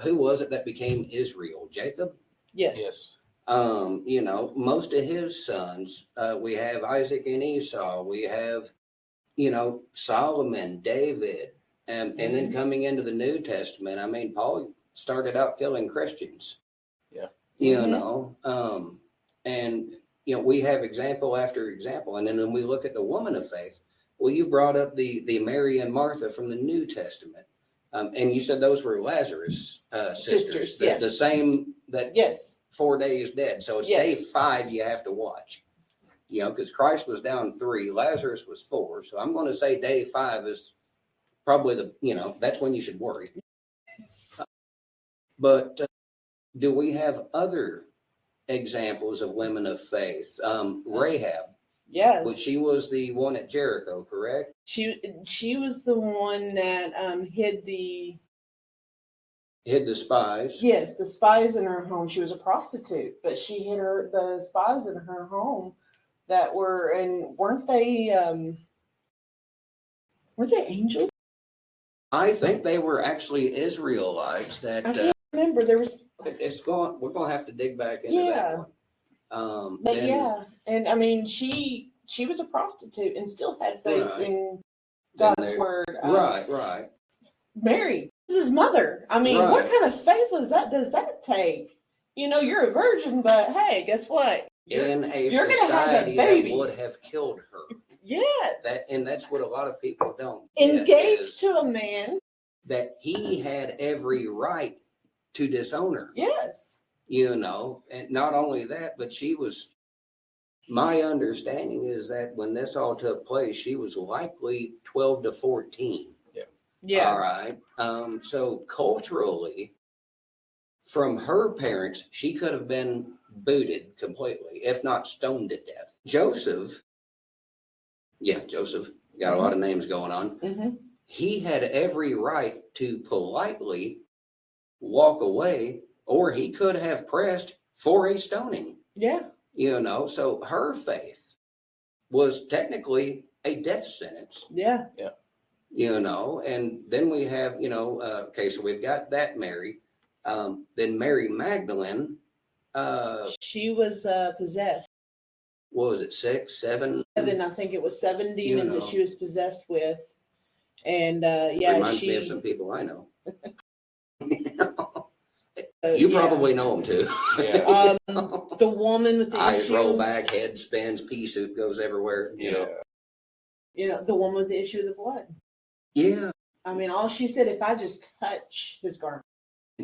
who was it that became Israel? Jacob. Yes. Most of his sons. We have Isaac and Esau. We have, Solomon, David. And then coming into the New Testament, I mean, Paul started out killing Christians. Yeah. We have example after example. And then when we look at the woman of faith, well, you brought up the Mary and Martha from the New Testament. And you said those were Lazarus sisters. Yes. The same that 4 days dead. So it's day 5 you have to watch. Because Christ was down 3, Lazarus was 4. So I'm going to say day 5 is probably that's when you should worry. But do we have other examples of women of faith? Rahab. Yes. But she was the one at Jericho, correct? She was the one that hid the spies. Yes, the spies in her home. She was a prostitute, but she hid the spies in her home that were, and weren't they angels? I think they were actually Israelites that I can't remember. There was we're gonna have to dig back into that one. And I mean she was a prostitute and still had faith in God's word. Right. Mary, this is his mother. I mean, what kind of faith does that take? You're a virgin, but hey, guess what? You're gonna have a baby that would have killed her. Yes. That's what a lot of people don't engaged to a man that he had every right to disown her. Yes. And not only that, but my understanding is that when this all took place, she was likely 12 to 14. Yeah. All right. So culturally, from her parents, she could have been booted completely, if not stoned to death. Joseph, got a lot of names going on. Mm-hmm. He had every right to politely walk away, or he could have pressed for a stoning. Yeah. So her faith was technically a death sentence. Yeah. And then we have, so we've got that Mary. Then Mary Magdalene. She was possessed. What was it, 6, 7? 7, I think it was 7 demons that she was possessed with. And reminds me of some people I know. You probably know them too. Yeah. The woman with the eyes issue. roll back, head spins, pea soup goes everywhere. The woman with the issue of the blood. Yeah. I mean, all she said, if I just touch his garment,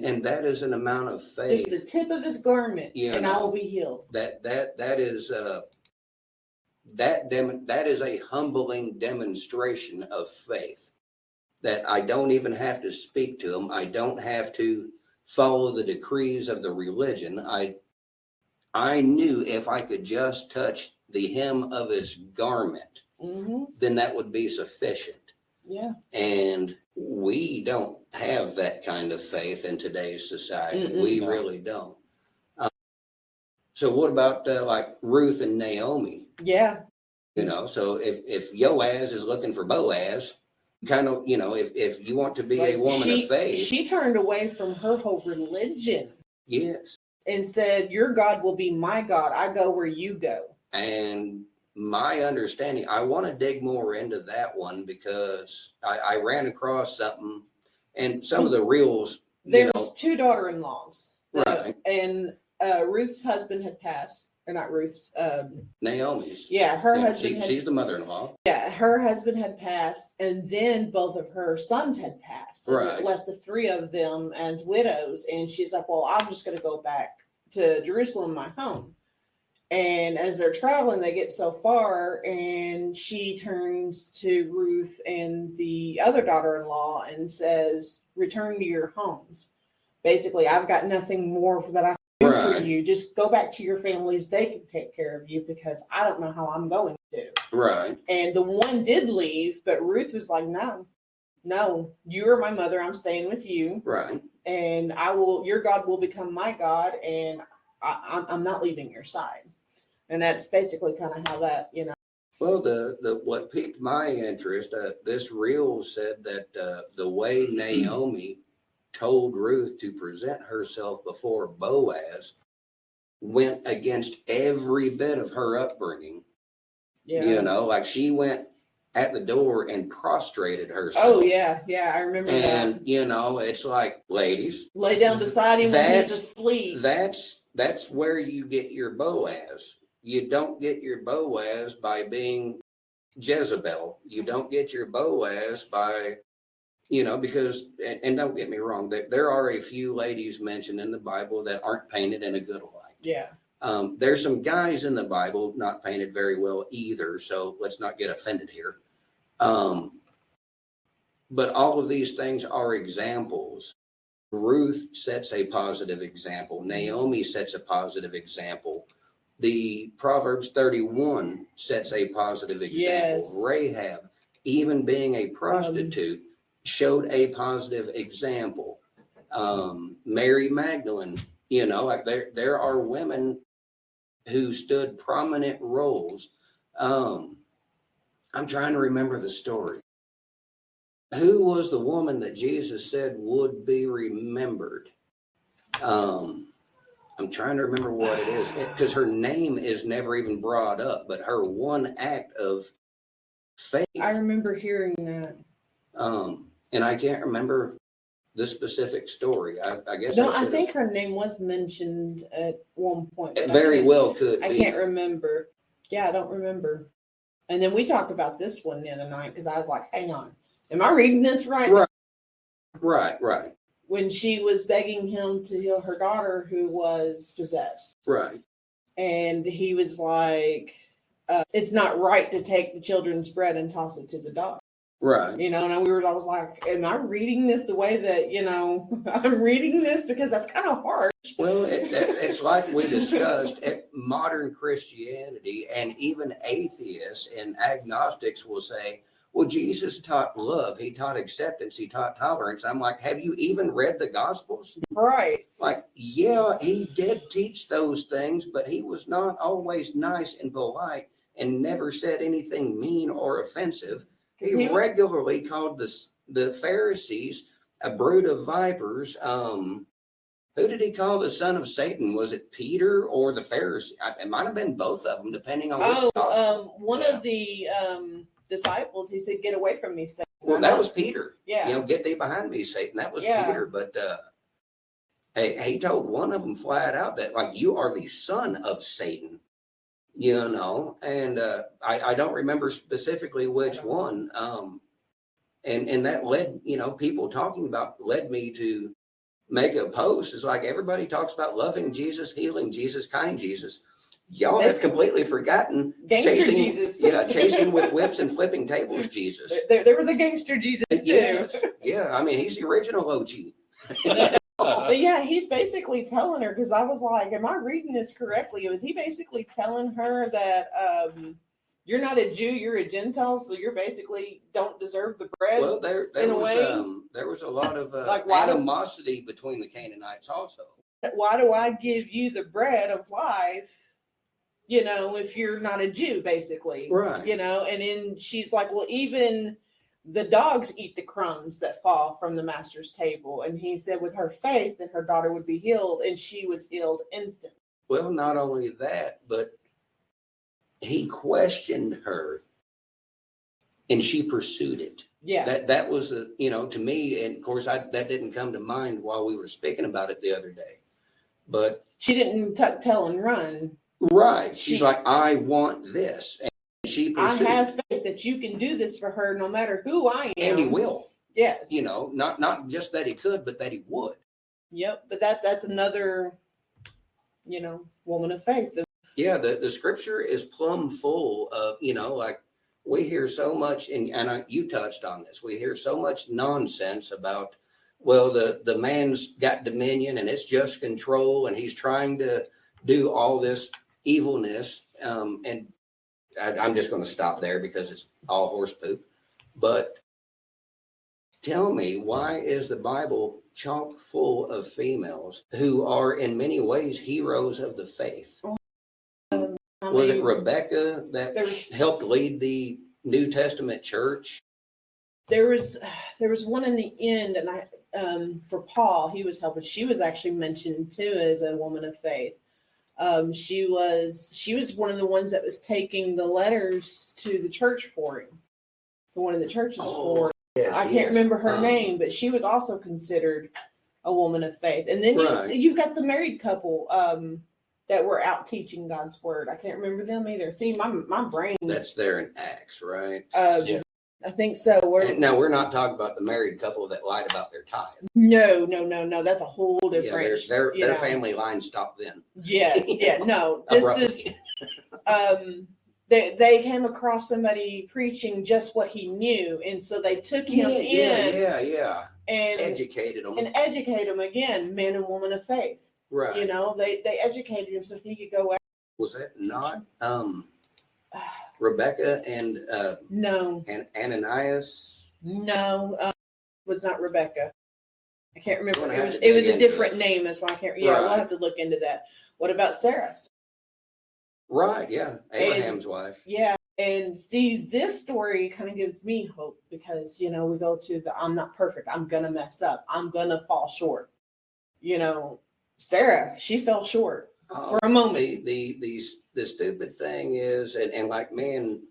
And that is an amount of faith. just the tip of his garment, and I will be healed. That is that is a humbling demonstration of faith. That I don't even have to speak to him. I don't have to follow the decrees of the religion. I knew if I could just touch the hem of his garment, then that would be sufficient. Yeah. And we don't have that kind of faith in today's society. We really don't. So what about like Ruth and Naomi? Yeah. You know, so if Joaz is looking for Boaz, kind of, you know, if you want to be a woman of faith. She turned away from her whole religion. Yes. And said, your God will be my God. I go where you go. And my understanding, I want to dig more into that one because I ran across something and some of the reels. There's two daughter-in-laws. Right. And Ruth's husband had passed. Or not Ruth's. Naomi's. Yeah, her husband. She's the mother-in-law. Yeah, her husband had passed, and then both of her sons had passed. Right. It left the three of them as widows, and she's like, well, I'm just going to go back to Jerusalem, my home. And as they're traveling, they get so far, and she turns to Ruth and the other daughter-in-law and says, return to your homes. Basically, I've got nothing more that I can do for you. Just go back to your families. They can take care of you because I don't know how I'm going to. Right. And the one did leave, but Ruth was like, no, you are my mother. I'm staying with you. Right. And your God will become my God, and I'm not leaving your side. And that's basically kind of how that, you know. Well, the what piqued my interest, this reel said that the way Naomi told Ruth to present herself before Boaz went against every bit of her upbringing. Yeah. You know, like she went at the door and prostrated herself. Oh, yeah. Yeah, I remember that. And, you know, it's like, ladies. Lay down beside him when he's asleep. That's where you get your Boaz. You don't get your Boaz by being Jezebel. You don't get your Boaz by, you know, because, and don't get me wrong, there are a few ladies mentioned in the Bible that aren't painted in a good light. Yeah. There's some guys in the Bible not painted very well either, so let's not get offended here. But all of these things are examples. Ruth sets a positive example. Naomi sets a positive example. The Proverbs 31 sets a positive example. Yes. Rahab, even being a prostitute, showed a positive example. Mary Magdalene, you know, like there are women who stood prominent roles. I'm trying to remember the story. Who was the woman that Jesus said would be remembered? I'm trying to remember what it is because her name is never even brought up, but her one act of faith. I remember hearing that. And I can't remember the specific story. I guess. No, I think her name was mentioned at one point. It very well could be. I can't remember. Yeah, I don't remember. And then we talked about this one the other night because I was like, hang on. Am I reading this right? Right. When she was begging him to heal her daughter who was possessed. Right. And he was like, it's not right to take the children's bread and toss it to the dog. Right. You know, and I was like, am I reading this the way that, you know, I'm reading this? Because that's kind of harsh. Well, it's like we discussed, modern Christianity and even atheists and agnostics will say, well, Jesus taught love. He taught acceptance. He taught tolerance. I'm like, have you even read the Gospels? Right. Like, yeah, he did teach those things, but he was not always nice and polite and never said anything mean or offensive. He regularly called the Pharisees a brood of vipers. Who did he call the son of Satan? Was it Peter or the Pharisee? It might have been both of them, depending on which gospel. One of the disciples, he said, get away from me, Satan. Well, that was Peter. Yeah. You know, get thee behind me, Satan. That was Yeah. Peter. But he told one of them flat out that, like, you are the son of Satan. You know, and I don't remember specifically which one. And that led, people talking about led me to make a post. It's like everybody talks about loving Jesus, healing Jesus, kind Jesus. Y'all have completely forgotten Gangster chasing Jesus. chasing with whips and flipping tables Jesus. There was a gangster Jesus too. Yes. Yeah, I mean, he's the original OG. But yeah, he's basically telling her, because I was like, am I reading this correctly? Was he basically telling her that you're not a Jew, you're a Gentile, so you're basically don't deserve the bread? Well, there was a lot of animosity between the Canaanites also. Why do I give you the bread of life? If you're not a Jew, basically. Right. And then she's like, well, even the dogs eat the crumbs that fall from the master's table. And he said with her faith that her daughter would be healed, and she was healed instantly. Well, not only that, but he questioned her and she pursued it. Yeah. That was, to me, and of course, that didn't come to mind while we were speaking about it the other day. But she didn't tuck tail and run. Right. She's like, I want this. And she pursued. I have faith that you can do this for her no matter who I am. And he will. Yes. Not just that he could, but that he would. Yep. But that's another, woman of faith. Yeah. The scripture is plumb full of, like we hear so much, and you touched on this. We hear so much nonsense about, well, the man's got dominion and it's just control and he's trying to do all this evilness. And I'm just going to stop there because it's all horse poop. But tell me, why is the Bible chock full of females who are in many ways heroes of the faith? Was it Rebecca that helped lead the New Testament church? There was one in the end, and for Paul, he was helping. She was actually mentioned too as a woman of faith. She was one of the ones that was taking the letters to the church for him, to one of the churches for him. Yes, I can't remember her name, but she was also considered a woman of faith. And then you've got the married couple that were out teaching God's word. I can't remember them either. See, my brain. That's there in Acts, right? Yeah. I think so. Now we're not talking about the married couple that lied about their tithe. No. That's a whole different. Yeah, their family line stopped then. Yes. Yeah. No. This is. They came across somebody preaching just what he knew, and so they took him in. Yeah. And educated him again, man and woman of faith. Right. They educated him so he could go out. Was that not Rebecca and no, and Ananias? No, was not Rebecca. I can't remember. It was a different name. That's why I can't. Yeah, we'll have to look into that. What about Sarah? Right. Yeah, Abraham's wife. Yeah, and see, this story kind of gives me hope because we go to I'm not perfect. I'm gonna mess up. I'm gonna fall short. Sarah, she fell short for a moment. The stupid thing is, and like me and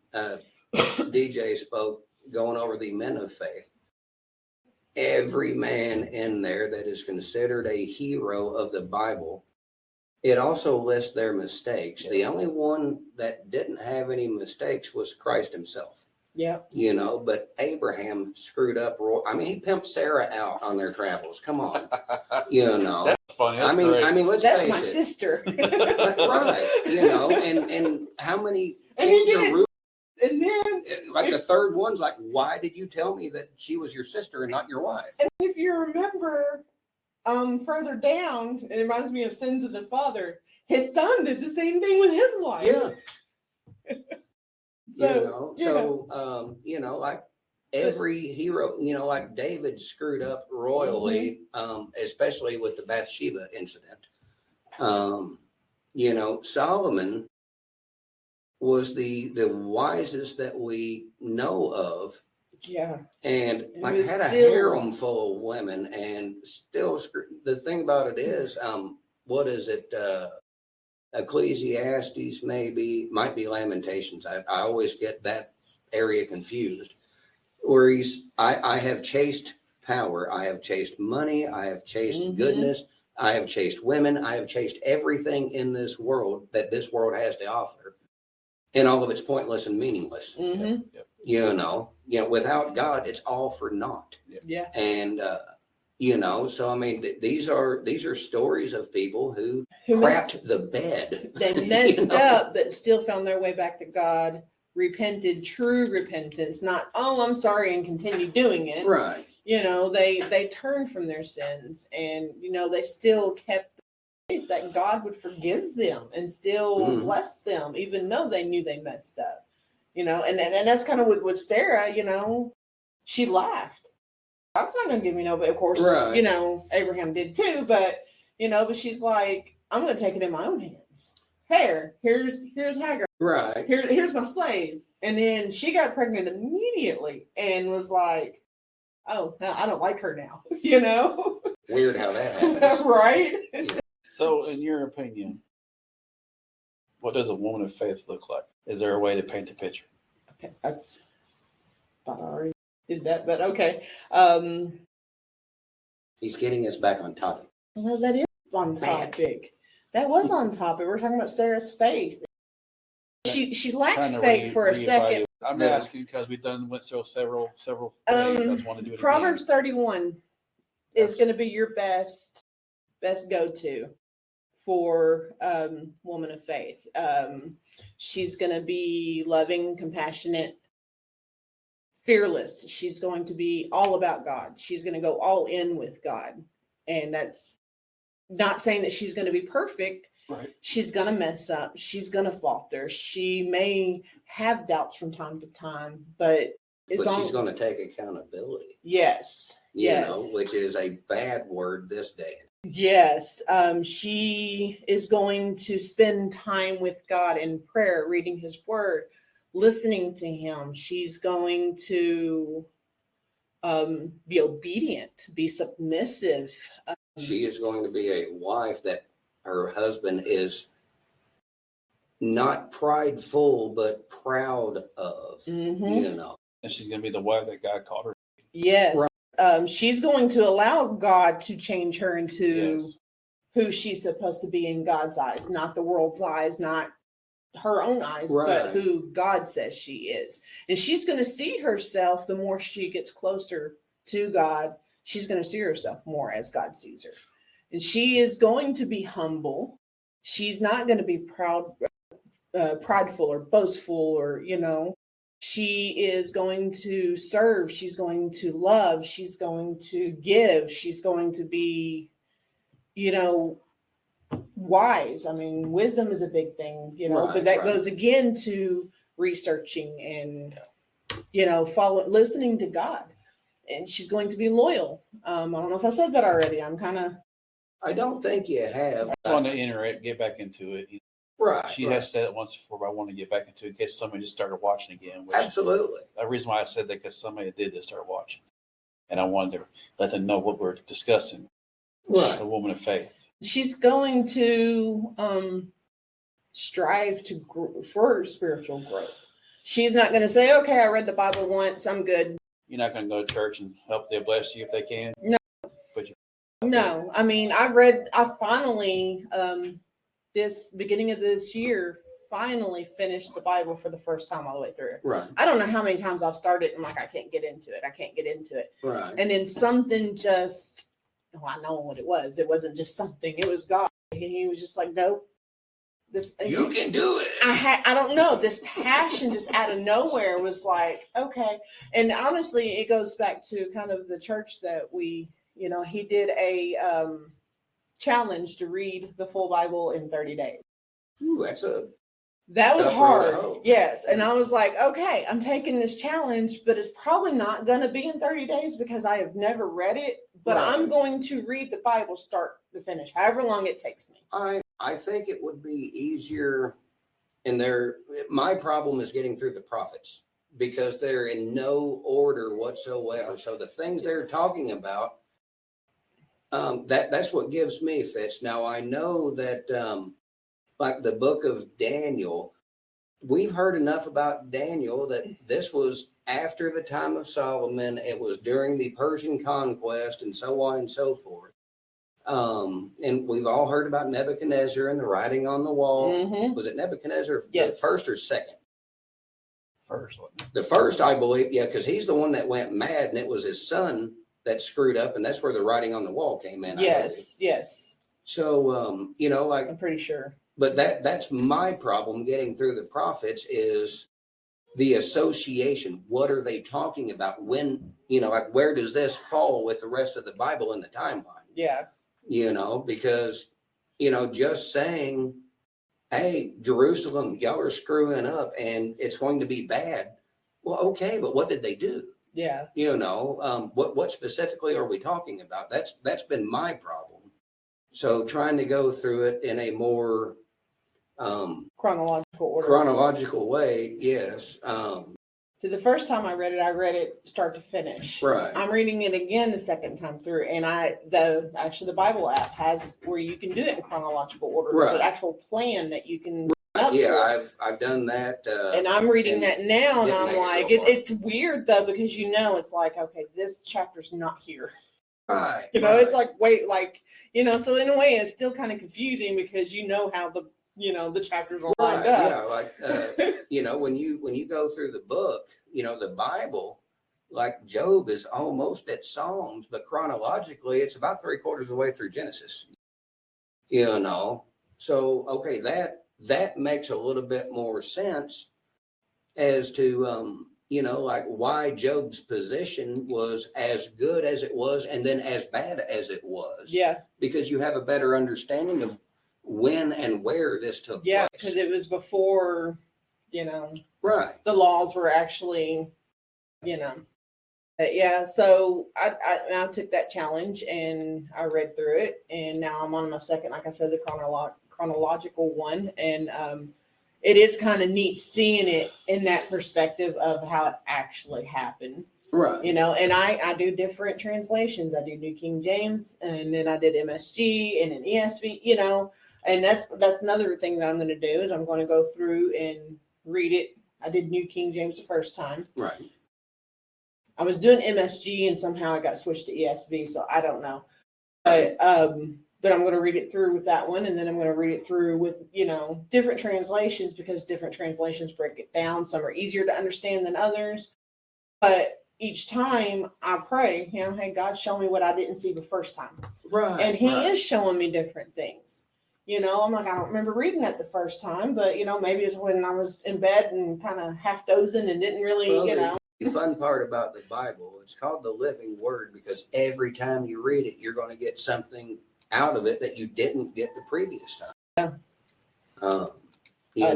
DJ spoke going over the men of faith, every man in there that is considered a hero of the Bible, it also lists their mistakes. Yeah. The only one that didn't have any mistakes was Christ himself. Yeah. But Abraham screwed up. I mean, he pimped Sarah out on their travels. Come on. That's funny. That's I mean, let's face it. That's my sister. Right. And how many and then like the third one's like, why did you tell me that she was your sister and not your wife? And if you remember further down, it reminds me of Sins of the Father. His son did the same thing with his wife. Yeah. Like every hero, like David screwed up royally, especially with the Bathsheba incident. Solomon was the wisest that we know of. Yeah. And had a harem full of women and still the thing about it is, what is it? Ecclesiastes might be Lamentations. I always get that area confused. Where I have chased power, I have chased money, I have chased goodness, I have chased women, I have chased everything in this world that this world has to offer. and all of it's pointless and meaningless. Mm-hmm. Without God, it's all for naught. Yeah. And so I mean, these are stories of people who messed, crapped the bed. they messed up, but still found their way back to God, repented, true repentance, not, oh, I'm sorry, and continue doing it. Right. They turned from their sins, and they still kept the faith that God would forgive them and still bless them, even though they knew they messed up. And that's kind of with Sarah. She laughed. God's not going to give me no, but of course, right. Abraham did too. But but she's like, I'm going to take it in my own hands. Here's Hagar. Right. Here's my slave. And then she got pregnant immediately and was like, oh, I don't like her now. Weird how that happens. Right. So, in your opinion, what does a woman of faith look like? Is there a way to paint the picture? Okay. I thought I already did that, but okay. He's getting us back on topic. Well, that is on topic. That was on topic. We're talking about Sarah's faith. She lacked faith for a second. I'm asking because we've went through several days. I just want to do it Proverbs again. 31 is going to be your best go-to for woman of faith. She's going to be loving, compassionate, fearless. She's going to be all about God. She's going to go all in with God. And that's not saying that she's going to be perfect. Right. She's going to mess up. She's going to falter. She may have doubts from time to time, but she's going to take accountability. Yes. Which is a bad word this day. Yes. She is going to spend time with God in prayer, reading his word, listening to him. She's going to be obedient, be submissive. She is going to be a wife that her husband is not prideful, but proud of, Mm-hmm. And she's going to be the wife that God called her. Yes. Right. She's going to allow God to change her into who she's supposed to be in God's eyes, not the world's eyes, not her own eyes, but who God says she is. And she's going to see herself the more she gets closer to God. She's going to see herself more as God sees her. And she is going to be humble. She's not going to be prideful or boastful or, she is going to serve. She's going to love. She's going to give. She's going to be, wise. I mean, wisdom is a big thing, but that goes again to researching and, listening to God. And she's going to be loyal. I don't know if I said that already. I don't think you have. I want to enter it, get back into it. Right. She has said it once before, but I want to get back into it in case somebody just started watching again. Absolutely. The reason why I said that because somebody did just start watching. And I wanted to let them know what we're discussing. Right. A woman of faith. She's going to strive to grow for spiritual growth. She's not going to say, okay, I read the Bible once, I'm good. You're not going to go to church and help them bless you if they can? No. No. I mean, I finally, this beginning of this year, finally finished the Bible for the first time all the way through. Right. I don't know how many times I've started and I can't get into it. Right. And then something just, I know what it was. It wasn't just something. It was God. He was just like, nope. You can do it. I don't know. This passion just out of nowhere was like, okay. And honestly, it goes back to kind of the church that we, he did a challenge to read the full Bible in 30 days. Ooh, that was hard. Yes. And I was like, okay, I'm taking this challenge, but it's probably not going to be in 30 days because I have never read it, but I'm going to read the Bible start to finish, however long it takes me. I think it would be easier my problem is getting through the prophets because they're in no order whatsoever. So the things they're talking about, that's what gives me fits. Now I know that, like the book of Daniel, we've heard enough about Daniel that this was after the time of Solomon. It was during the Persian conquest and so on and so forth. And we've all heard about Nebuchadnezzar and the writing on the wall. Mm-hmm. Was it Nebuchadnezzar yes. first or second? first, wasn't it? The first, I believe, yeah, because he's the one that went mad, and it was his son that screwed up, and that's where the writing on the wall came in. Yes. So, like, I'm pretty sure. but that's my problem getting through the prophets is the association. What are they talking about? When, like, where does this fall with the rest of the Bible in the timeline? Yeah. Because, just saying, hey, Jerusalem, y'all are screwing up and it's going to be bad. Well, okay, but what did they do? Yeah. What specifically are we talking about? That's been my problem. So trying to go through it in a more chronological way, yes. So the first time I read it start to finish. Right. I'm reading it again the second time through, and the Bible app has where you can do it in chronological order. There's an actual plan that you can. Yeah, I've done that. And I'm reading that now, and I'm like, it's weird though, because it's like, okay, this chapter's not here. Right. It's like, wait, so in a way it's still kind of confusing because how the chapters are lined up. Yeah, like when you go through the book, the Bible, like Job is almost at Psalms, but chronologically it's about 3/4 of the way through Genesis. So okay, that makes a little bit more sense as to like why Job's position was as good as it was and then as bad as it was. Yeah. Because you have a better understanding of when and where this took place. Yeah, because it was before, right. The laws were actually, yeah. So I took that challenge and I read through it, and now I'm on my second, like I said, the chronological one, and it is kind of neat seeing it in that perspective of how it actually happened. Right. And I do different translations. I do New King James, and then I did MSG and an ESV, and that's another thing that I'm going to do is I'm going to go through and read it. I did New King James the first time. Right. I was doing MSG and somehow I got switched to ESV, so I don't know. But I'm going to read it through with that one, and then I'm going to read it through with, different translations because different translations break it down. Some are easier to understand than others. But each time I pray, hey, God, show me what I didn't see the first time. Right. And he is showing me different things. I'm like, I don't remember reading that the first time, but, maybe it's when I was in bed and kind of half dozing and didn't really, The fun part about the Bible, it's called the living word because every time you read it, you're going to get something out of it that you didn't get the previous time. Yeah.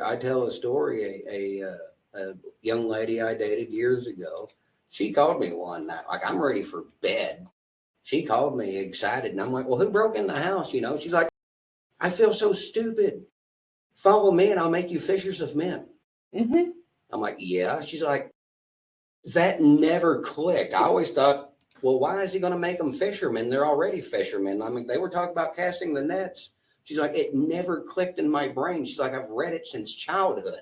I tell a story, a young lady I dated years ago, she called me one night, like I'm ready for bed. She called me excited and I'm like, well, who broke in the house? She's like, I feel so stupid. Follow me and I'll make you fishers of men. Mm-hmm. I'm like, yeah. She's like, that never clicked. I always thought, well, why is he going to make them fishermen? They're already fishermen. I mean, they were talking about casting the nets. She's like, it never clicked in my brain. She's like, I've read it since childhood.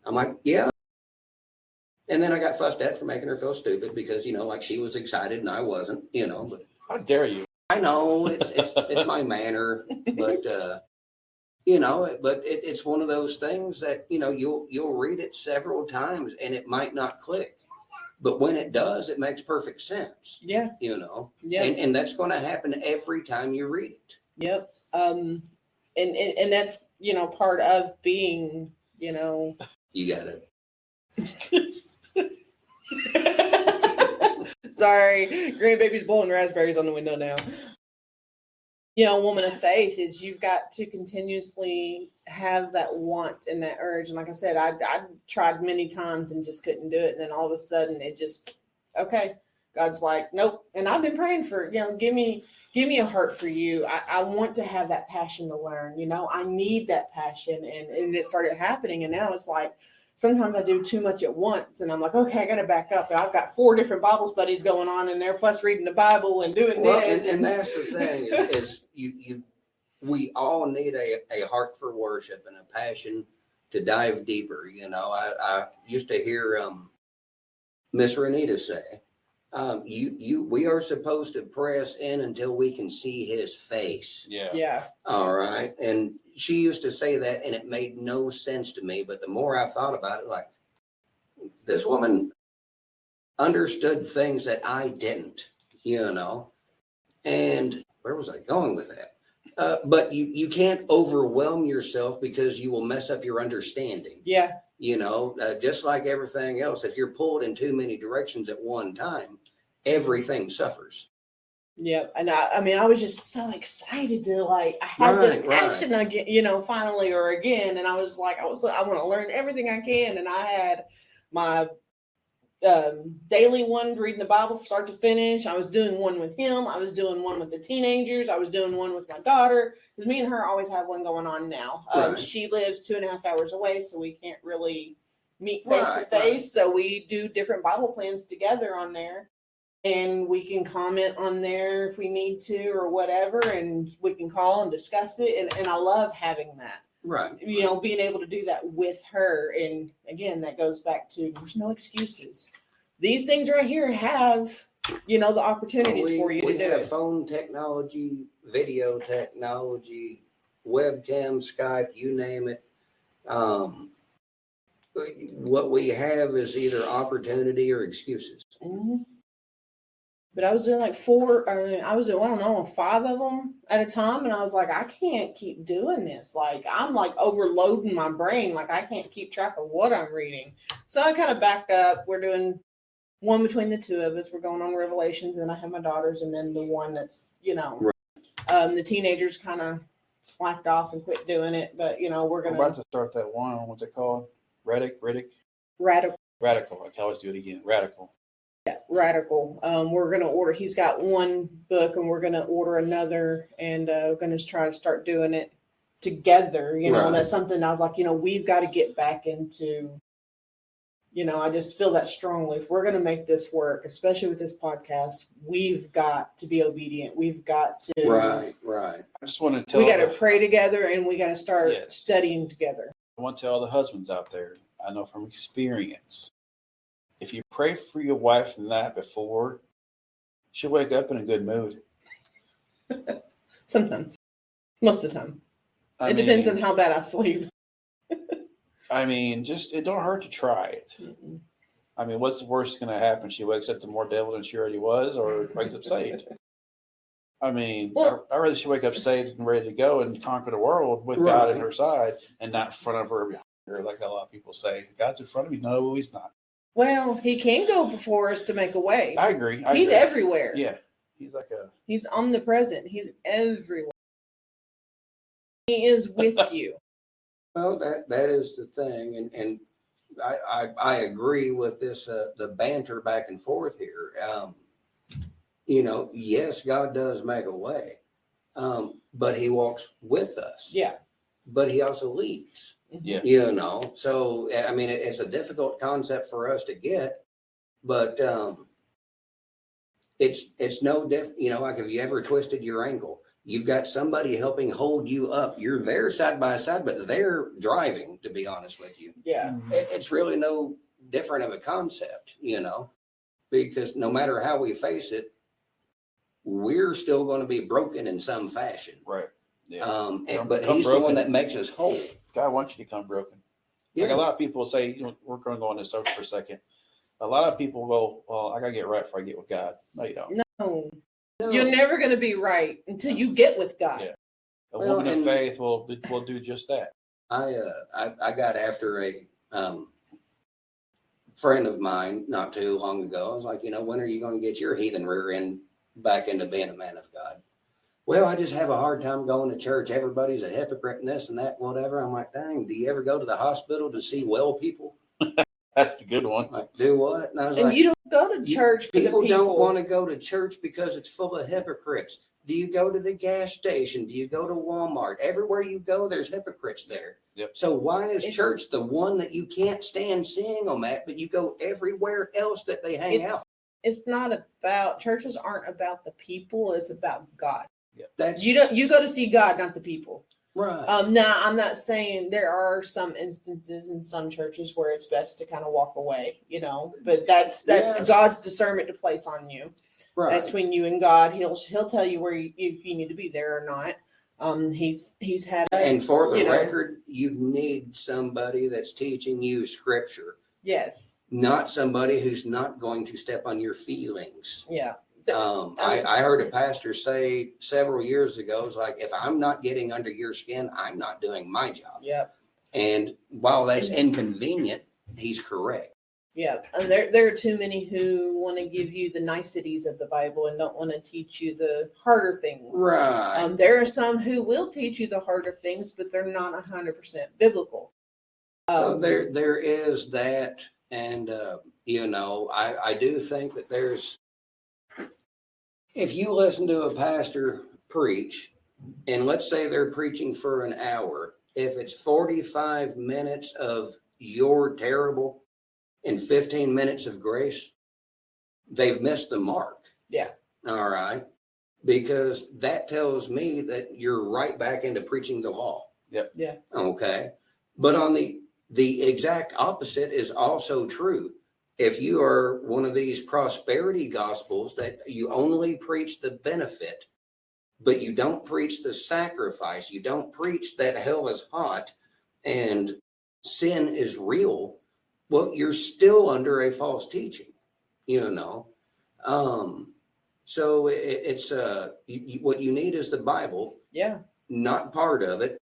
I'm like, yeah. And then I got fussed at for making her feel stupid because, like she was excited and I wasn't, but How dare you? I know it's my manner, but, but it's one of those things that, you'll read it several times and it might not click. But when it does, it makes perfect sense. Yeah. Yeah. And that's going to happen every time you read it. Yep. And that's, part of being, You got it. Sorry. Grandbaby's blowing raspberries on the window now. Woman of faith is you've got to continuously have that want and that urge. And like I said, I tried many times and just couldn't do it. And then all of a sudden it just, okay, God's like, nope. And I've been praying for, give me a heart for you. I want to have that passion to learn, I need that passion. And it started happening. And now it's like, sometimes I do too much at once and I'm like, okay, I got to back up. And I've got 4 different Bible studies going on in there, plus reading the Bible and doing this. And that's the thing is we all need a heart for worship and a passion to dive deeper. I used to hear Miss Renita say, We are supposed to press in until we can see his face. Yeah. Yeah. All right. And she used to say that, and it made no sense to me. But the more I thought about it, like, this woman understood things that I didn't, you know. And where was I going with that? But you can't overwhelm yourself because you will mess up your understanding. Yeah. You know, just like everything else, if you're pulled in too many directions at one time, everything suffers. Yep. And I mean, I was just so excited to I had this passion again, finally or again. And I was like, I want to learn everything I can. And I had my daily one reading the Bible start to finish. I was doing one with him. I was doing one with the teenagers. I was doing one with my daughter, because me and her always have one going on now. Right. She lives 2.5 hours away, so we can't really meet face to face. So we do different Bible plans together on there, and we can comment on there if we need to or whatever, and we can call and discuss it. And I love having that. Right. Being able to do that with her. And again, that goes back to there's no excuses. These things right here have, the opportunities for you to do have it. phone technology, video technology, webcam, Skype, you name it. What we have is either opportunity or excuses. Mm-hmm. But I was doing I was doing, I don't know, 5 of them at a time. And I was like, I can't keep doing this. I'm overloading my brain. I can't keep track of what I'm reading. So I kind of backed up. We're doing one between the two of us. We're going on Revelations, and I have my daughters, and then the one that's, Right. The teenagers kind of slacked off and quit doing it. But, we're going We're about to start that one. What's it called? Radical. I can always do it again. Radical. We're going to order, he's got one book, and we're going to order another, and we're going to try to start doing it together. Right. That's something I was like, we've got to get back into, I just feel that strongly. If we're going to make this work, especially with this podcast, we've got to be obedient. We've got to, Right. I just want to tell we got to pray together, and we got to start Yes. studying together. I want to tell the husbands out there, I know from experience, if you pray for your wife the night before, she'll wake up in a good mood. Sometimes, most of the time. It depends on how bad I sleep. It don't hurt to try it. Mm-mm. What's the worst going to happen? She wakes up to more devil than she already was, or wakes up saved. I'd rather she wake up saved and ready to go and conquer the world with God at her side, and not in front of her, like a lot of people say. God's in front of me. No, he's not. Well, he can go before us to make a way. I agree. He's everywhere. Yeah. He's omnipresent. He's everywhere. He is with you. Well, that is the thing. And I agree with this, the banter back and forth here. Yes, God does make a way, but he walks with us. Yeah. But he also leads. Yeah. So, it's a difficult concept for us to get, but it's no different. Have you ever twisted your ankle? You've got somebody helping hold you up. You're there side by side, but they're driving, to be honest with you. Yeah. It's really no different of a concept, because no matter how we face it, we're still going to be broken in some fashion. Right. Yeah. But he's the one that makes us whole. God wants you to come broken. Yeah. Like a lot of people say, we're going to go on this subject for a second. A lot of people go, well, I got to get right before I get with God. No, you don't. No. You're never going to be right until you get with God. Yeah. A woman of faith will do just that. I got after a friend of mine not too long ago. I was like, when are you going to get your heathen rear end back into being a man of God? Well, I just have a hard time going to church. Everybody's a hypocrite and this and that, whatever. I'm like, dang, do you ever go to the hospital to see well people? That's a good one. Like, do what? And I was and like, you don't go to church for people the people. don't want to go to church because it's full of hypocrites. Do you go to the gas station? Do you go to Walmart? Everywhere you go, there's hypocrites there. Yep. So why is church the one that you can't stand seeing them at, but you go everywhere else that they hang out? It's not about, churches aren't about the people. It's about God. Yep. You go to see God, not the people. Right. Now, I'm not saying there are some instances in some churches where it's best to kind of walk away, but that's Yes. God's discernment to place on you. Right. That's between you and God. He'll tell you where if you need to be there or not. He's had us. And for the record, you need somebody that's teaching you scripture. Yes. Not somebody who's not going to step on your feelings. Yeah. I heard a pastor say several years ago, it's like, if I'm not getting under your skin, I'm not doing my job. Yep. And while that's inconvenient, he's correct. Yeah. And there are too many who want to give you the niceties of the Bible and don't want to teach you the harder things. Right. There are some who will teach you the harder things, but they're not 100% biblical. There is that. And, I do think that if you listen to a pastor preach, and let's say they're preaching for an hour, if it's 45 minutes of you're terrible and 15 minutes of grace, they've missed the mark. Yeah. All right. Because that tells me that you're right back into preaching the law. Yep. Yeah. Okay. But on the exact opposite is also true. If you are one of these prosperity gospels that you only preach the benefit, but you don't preach the sacrifice, you don't preach that hell is hot and sin is real, well, you're still under a false teaching, So it's what you need is the Bible. Yeah. Not part of it,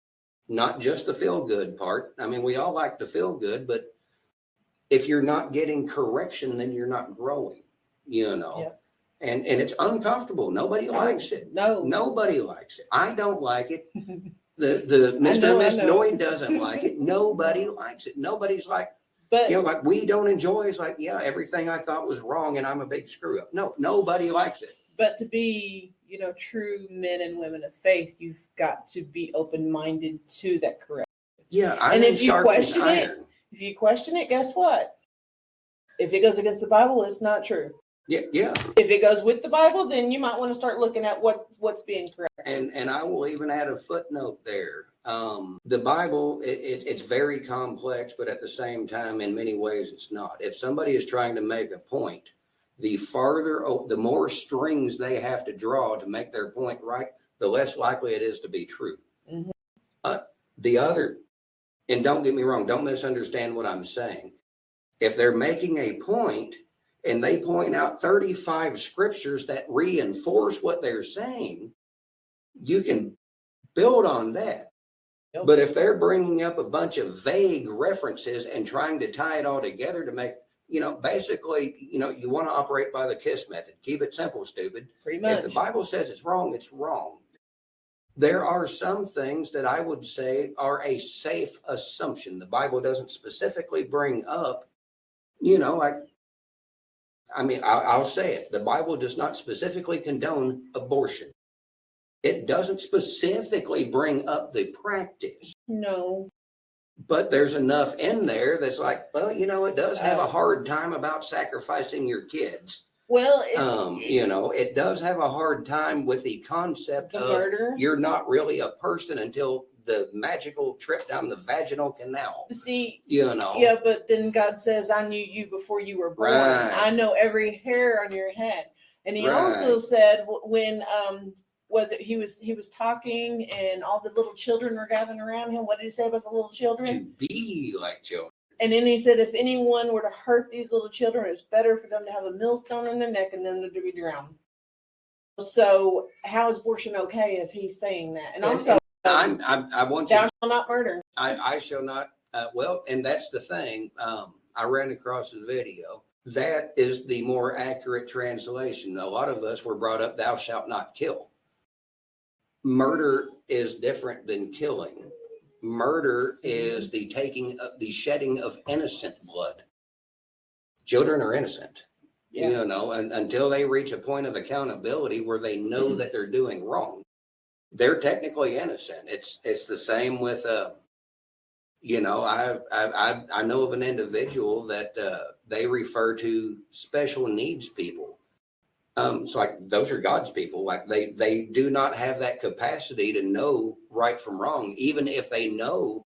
not just the feel good part. I mean, we all like to feel good, but if you're not getting correction, then you're not growing, Yeah. And it's uncomfortable. Nobody likes it. No. Nobody likes it. I don't like it. The Mr. and Miss Noyd doesn't like it. Nobody likes it. Nobody's like, but like we don't enjoy. It's like, yeah, everything I thought was wrong and I'm a big screw up. No, nobody likes it. But to be, true men and women of faith, you've got to be open-minded to that correction. Yeah. And if you question it, guess what? If it goes against the Bible, it's not true. Yeah. If it goes with the Bible, then you might want to start looking at what's being correct. And I will even add a footnote there. The Bible, it's very complex, but at the same time, in many ways, it's not. If somebody is trying to make a point, the more strings they have to draw to make their point right, the less likely it is to be true. Mm-hmm. And don't get me wrong, don't misunderstand what I'm saying. If they're making a point and they point out 35 scriptures that reinforce what they're saying, you can build on that. Yep. But if they're bringing up a bunch of vague references and trying to tie it all together to make, basically, you want to operate by the KISS method. Keep it simple, stupid. Pretty much. If the Bible says it's wrong, it's wrong. There are some things that I would say are a safe assumption. The Bible doesn't specifically bring up, I'll say it. The Bible does not specifically condone abortion. It doesn't specifically bring up the practice. No. But there's enough in there that's like, well, it does have a hard time about sacrificing your kids. Well, it does have a hard time with the concept of murder. You're not really a person until the magical trip down the vaginal canal. See, Yeah, but then God says, I knew you before you were born. Right. I know every hair on your head. And he Right. also said when he was talking and all the little children were gathering around him. What did he say about the little to children? be like children. And then he said, if anyone were to hurt these little children, it's better for them to have a millstone in their neck and them to be drowned. So how is abortion okay if he's saying that? And also, I want you. thou shalt not murder. I shall not. And that's the thing. I ran across a video. That is the more accurate translation. A lot of us were brought up, thou shalt not kill. Murder is different than killing. Murder is the shedding of innocent blood. Children are innocent, and until they reach a point of accountability where they know that they're doing wrong, they're technically innocent. It's the same with I know of an individual that they refer to special needs people. So like those are God's people. Like they do not have that capacity to know right from wrong, even if they know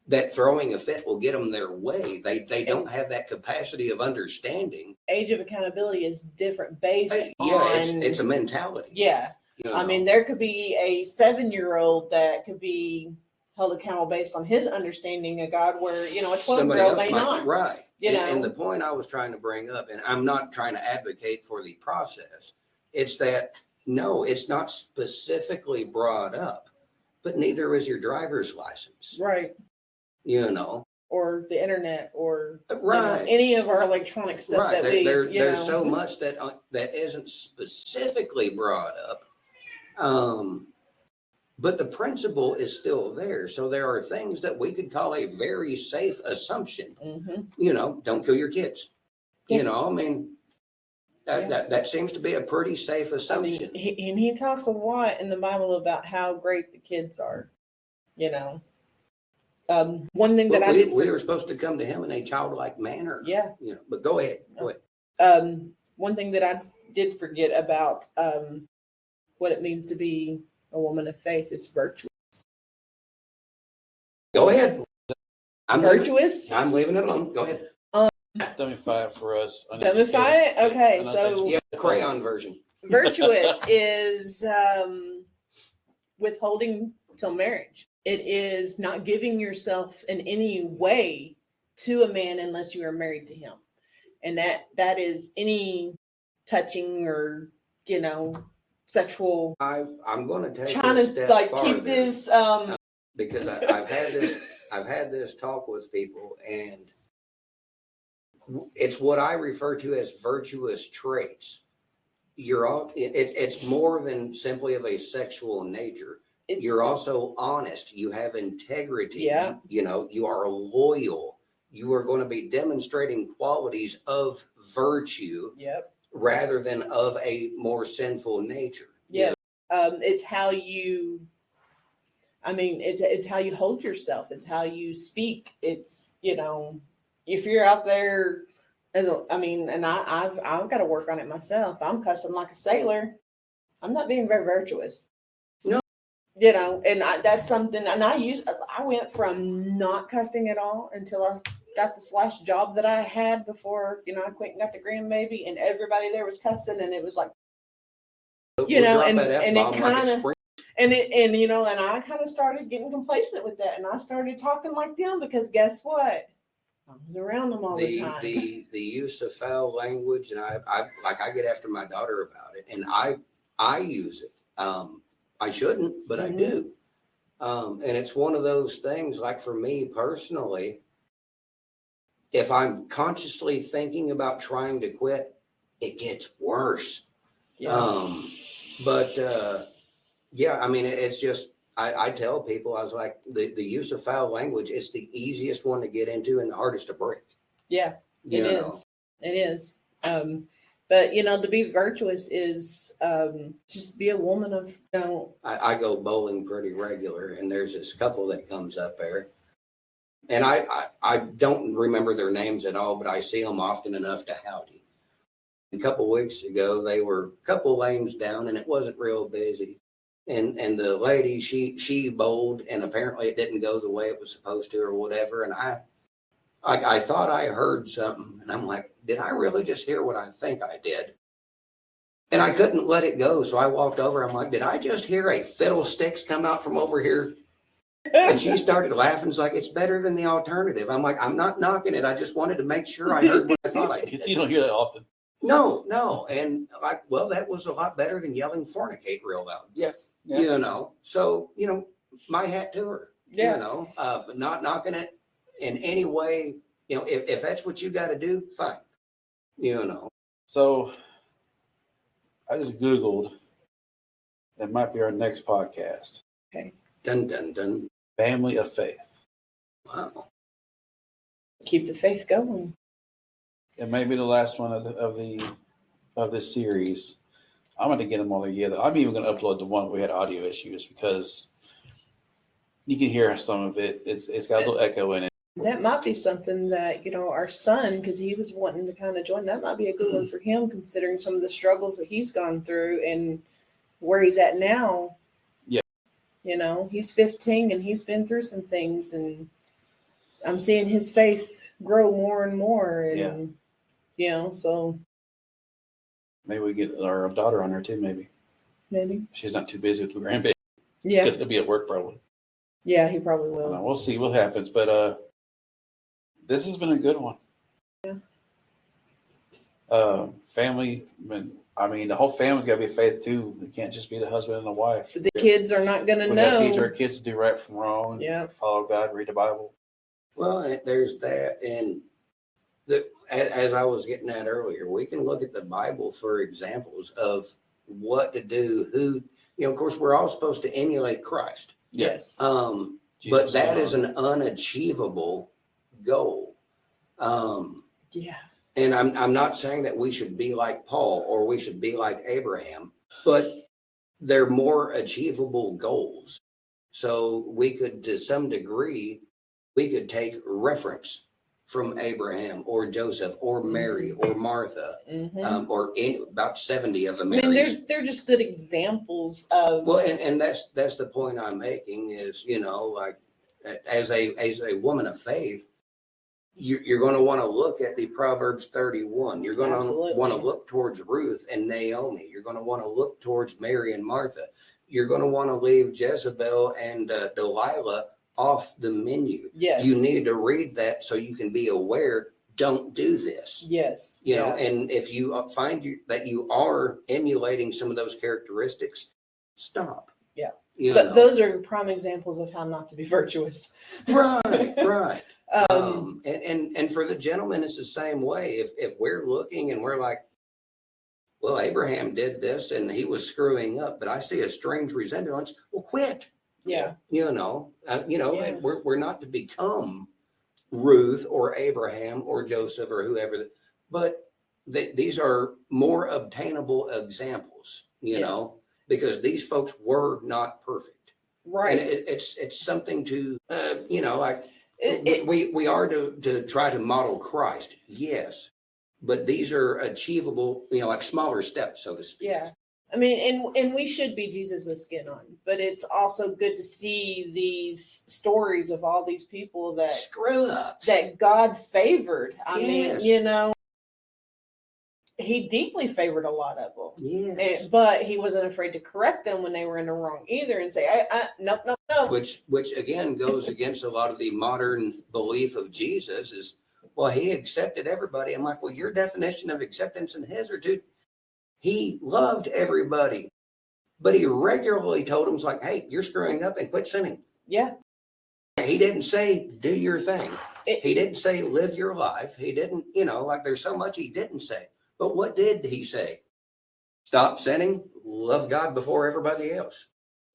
that throwing a fit will get them their way. They don't have that capacity of understanding. Age of accountability is different based Yeah, on it's a mentality. yeah. You know? I mean, there could be a 7-year-old that could be held accountable based on his understanding of God, where a 12-year-old may not. Right. You know, And the point I was trying to bring up, and I'm not trying to advocate for the process, it's that no, it's not specifically brought up, but neither is your driver's license. right? Or the internet, or right. any of our electronic stuff Right. that There's so much that isn't specifically brought up. But the principle is still there. So there are things that we could call a very safe assumption. Mm-hmm. Don't kill your kids. Yeah. I mean, that seems to be a pretty safe assumption. I mean, he talks a lot in the Bible about how great the kids are. One thing that we were supposed to come to him in a childlike manner. Yeah. But go ahead. Go ahead. One thing that I did forget about what it means to be a woman of faith is virtuous. Go ahead. I'm virtuous. I'm leaving it alone. Go ahead. Demify it for us. Demify it? Okay, so Yeah, crayon version. Virtuous is withholding till marriage. It is not giving yourself in any way to a man unless you are married to him. And that is any touching or, sexual. I'm going to take trying this to step like farther, keep this because I've had this talk with people, and it's what I refer to as virtuous traits. It's more than simply of a sexual nature. You're also honest. You have integrity. Yeah. You are loyal. You are going to be demonstrating qualities of virtue. Yep. Rather than of a more sinful nature. Yeah. It's how you, it's how you hold yourself. It's how you speak. It's, if you're out there and I've got to work on it myself. I'm cussing like a sailor. I'm not being very virtuous. No. And that's something, and I went from not cussing at all until I got this last job that I had before, I quit and got the grandbaby, and everybody there was cussing, and it was like, and it kind of, and I kind of started getting complacent with that, and I started talking like them because guess what? I was around them all the time. The use of foul language, and I get after my daughter about it, and I use it. I shouldn't, but I do. And it's one of those things, like for me personally, if I'm consciously thinking about trying to quit, it gets worse. Yeah. It's just, I tell people, I was like, the use of foul language is the easiest one to get into and the hardest to break. Yeah, it is. It is. But to be virtuous is just be a woman of. I go bowling pretty regular, and there's this couple that comes up there, and I don't remember their names at all, but I see them often enough to howdy. A couple of weeks ago, they were a couple lanes down, and it wasn't real busy. And the lady, she bowled, and apparently it didn't go the way it was supposed to or whatever. And I thought I heard something, and I'm like, did I really just hear what I think I did? And I couldn't let it go. So I walked over. I'm like, did I just hear a fiddlesticks come out from over here? And she started laughing. It's like, it's better than the alternative. I'm like, I'm not knocking it. I just wanted to make sure I heard what I thought I did. You don't hear that often. No. And like, well, that was a lot better than yelling fornicate real loud. Yeah. So, my hat to her, yeah. But not knocking it in any way, if that's what you got to do, fine. So I just Googled, that might be our next podcast. Okay. Dun, dun, dun. Family of Faith. Wow. Keep the faith going. It may be the last one of this series. I'm going to get them all together. I'm even going to upload the one we had audio issues because you can hear some of it. It's got a little echo in it. That might be something that, our son, because he was wanting to kind of join, that might be a good one for him, considering some of the struggles that he's gone through and where he's at now. Yeah. He's 15 and he's been through some things, and I'm seeing his faith grow more and more. And, so. Maybe we get our daughter on there too, maybe. She's not too busy with the grandbaby. Yeah. Because he'll be at work probably. Yeah, he probably will. We'll see what happens, but this has been a good one. Yeah. Family, the whole family's got to be faith too. It can't just be the husband and the wife. The kids are not going to We know. got to teach our kids to do right from wrong. Yeah. Follow God, read the Bible. Well, there's that. And as I was getting at earlier, we can look at the Bible for examples of what to do, who, of course, we're all supposed to emulate Christ. Yes. But that is an unachievable goal. Yeah. And I'm not saying that we should be like Paul or we should be like Abraham, but they're more achievable goals. So we could, to some degree, we could take reference from Abraham or Joseph or Mary or Martha, or about 70 of the Marys. They're just good examples of. Well, and that's the point I'm making is, like as a woman of faith, you're going to want to look at the Proverbs 31. You're going to want to look towards Ruth and Naomi. You're going to want to look towards Mary and Martha. You're going to want to leave Jezebel and Delilah off the menu. Yes. You need to read that so you can be aware. Don't do this. Yes. And if you find that you are emulating some of those characteristics, stop. Yeah. But those are prime examples of how not to be virtuous. Right. And for the gentleman, it's the same way. If we're looking and we're like, well, Abraham did this and he was screwing up, but I see a strange resemblance. Well, quit. Yeah. We're not to become Ruth or Abraham or Joseph or whoever, but these are more obtainable examples, because these folks were not perfect. Right. And it's something to, we are to try to model Christ. Yes. But these are achievable, like smaller steps, so to speak. Yeah. And we should be Jesus with skin on, but it's also good to see these stories of all these people that screw up, that God favored. I Yes. mean, he deeply favored a lot of them. Yes. But he wasn't afraid to correct them when they were in the wrong either and say, no. Which again goes against a lot of the modern belief of Jesus is, well, he accepted everybody. I'm like, well, your definition of acceptance and his are, dude, he loved everybody, but he regularly told them, like, hey, you're screwing up and quit sinning. Yeah. He didn't say, do your thing. He didn't say, live your life. He didn't, there's so much he didn't say. But what did he say? Stop sinning, love God before everybody else.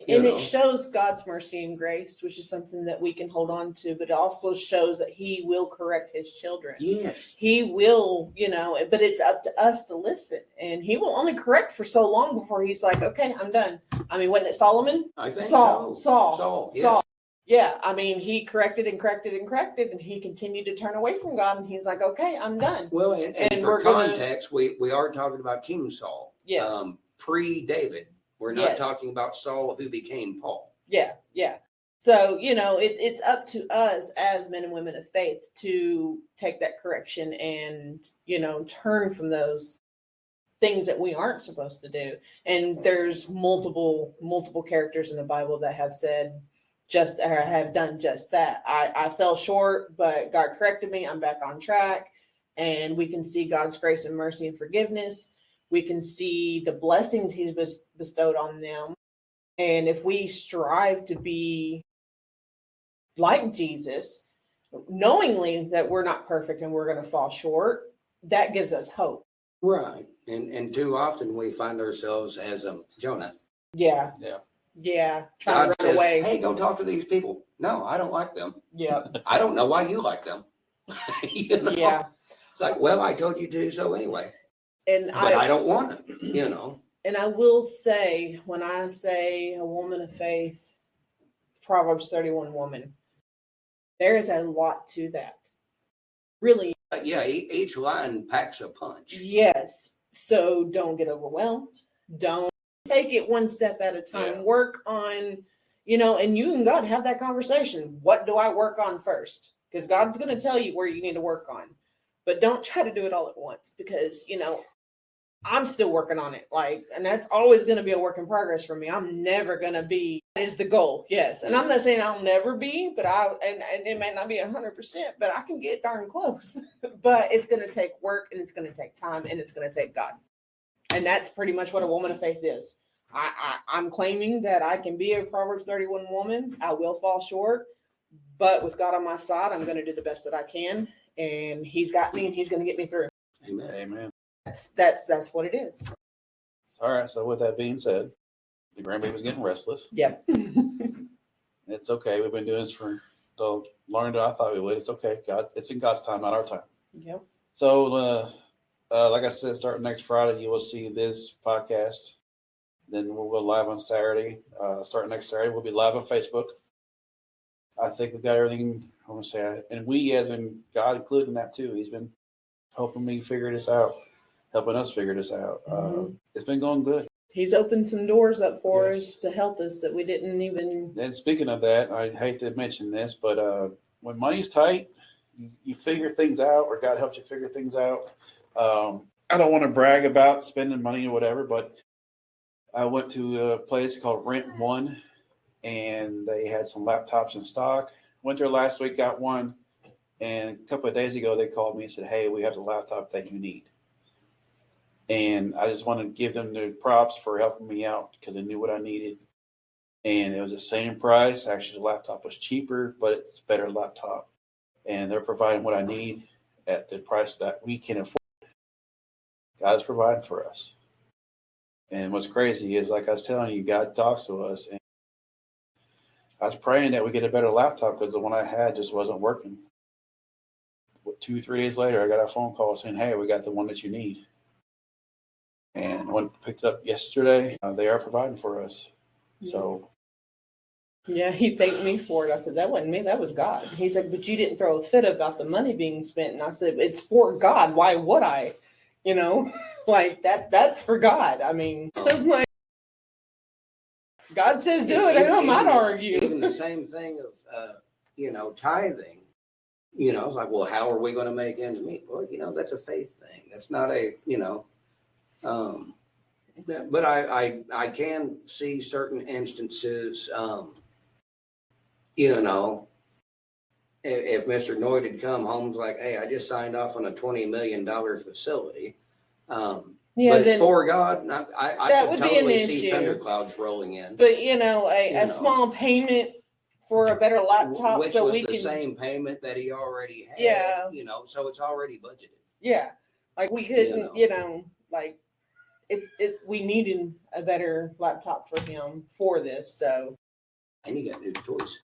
It shows God's mercy and grace, which is something that we can hold on to, but it also shows that he will correct his children. Yes. He will, but it's up to us to listen. And he will only correct for so long before he's like, okay, I'm done. Wasn't it Solomon? I think Saul. Yeah. Yeah. He corrected and corrected and corrected, and he continued to turn away from God. And he's like, okay, I'm done. Well, and for context, we are talking about King Saul. Yes. Pre-David. We're not talking about Saul who became Paul. Yeah. So, it's up to us as men and women of faith to take that correction and, turn from those things that we aren't supposed to do. And there's multiple characters in the Bible that have said have done just that. I fell short, but God corrected me. I'm back on track. And we can see God's grace and mercy and forgiveness. We can see the blessings he's bestowed on them. And if we strive to be like Jesus, knowingly that we're not perfect and we're going to fall short, that gives us hope. Right. And too often we find ourselves as Jonah. Yeah. Trying to run away. Hey, go talk to these people. No, I don't like them. Yeah. I don't know why you like them. Yeah. It's like, well, I told you to do so anyway. But I don't want to, And I will say, when I say a woman of faith, Proverbs 31 woman, There is a lot to that. Really. Yeah, each line packs a punch. Yes. So don't get overwhelmed. Don't take it one step at a time. Yeah. Work on, and you and God have that conversation. What do I work on first? Because God's going to tell you where you need to work on. But don't try to do it all at once because, I'm still working on it. And that's always going to be a work in progress for me. I'm never going to be, that is the goal. Yes. And I'm not saying I'll never be, but and it may not be 100%, but I can get darn close. But it's going to take work and it's going to take time and it's going to take God. And that's pretty much what a woman of faith is. I'm claiming that I can be a Proverbs 31 woman. I will fall short, but with God on my side, I'm going to do the best that I can. And he's got me and he's going to get me through. Amen. Amen. That's what it is. All right. So with that being said, the grandbaby was getting restless. Yep. It's okay. We've been doing this for so longer than I thought we would. It's okay. It's in God's time, not our time. Yep. So, like I said, starting next Friday, you will see this podcast. Then we'll go live on Saturday. Starting next Saturday, we'll be live on Facebook. I think we've got everything. I want to say, and we, as in God, including that too. He's been helping me figure this out, helping us figure this out. It's been going good. He's opened some doors up for us to help us that we didn't even. And speaking of that, I hate to mention this, but when money's tight, you figure things out, or God helps you figure things out. I don't want to brag about spending money or whatever, but I went to a place called Rent One, and they had some laptops in stock. Went there last week, got one, and a couple of days ago they called me and said, "Hey, we have the laptop that you need." And I just wanted to give them the props for helping me out because they knew what I needed. And it was the same price. Actually, the laptop was cheaper, but it's a better laptop. And they're providing what I need at the price that we can afford. God's providing for us. And what's crazy is, like I was telling you, God talks to us. And I was praying that we get a better laptop because the one I had just wasn't working. 2-3 days later, I got a phone call saying, "Hey, we got the one that you need." And when picked it up yesterday, they are providing for us. So. Yeah, he thanked me for it. I said, "That wasn't me, that was God." He's like, "But you didn't throw a fit about the money being spent." And I said, "It's for God. Why would I?" That's for God. I mean, I'm like, God says do it. I might argue. Even the same thing of, tithing. It's like, well, how are we going to make ends meet? Well, that's a faith thing. That's not a, but I can see certain instances, if Mr. Noyd had come home, was like, "Hey, I just signed off on a $20 million facility." But it's for God. I that could would be totally an see issue. thunderclouds rolling in. But a small payment for a better laptop, which so was we the can. same payment that he already had. Yeah. So it's already budgeted. Yeah, like we couldn't. We needed a better laptop for him for this. So. And you got new toys.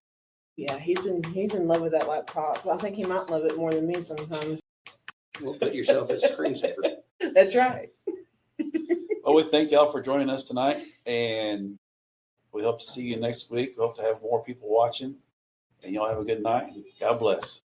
Yeah, he's in love with that laptop. I think he might love it more than me sometimes. Well, put yourself as a screensaver. That's right. Well, we thank y'all for joining us tonight, and we hope to see you next week. We hope to have more people watching, and y'all have a good night. God bless.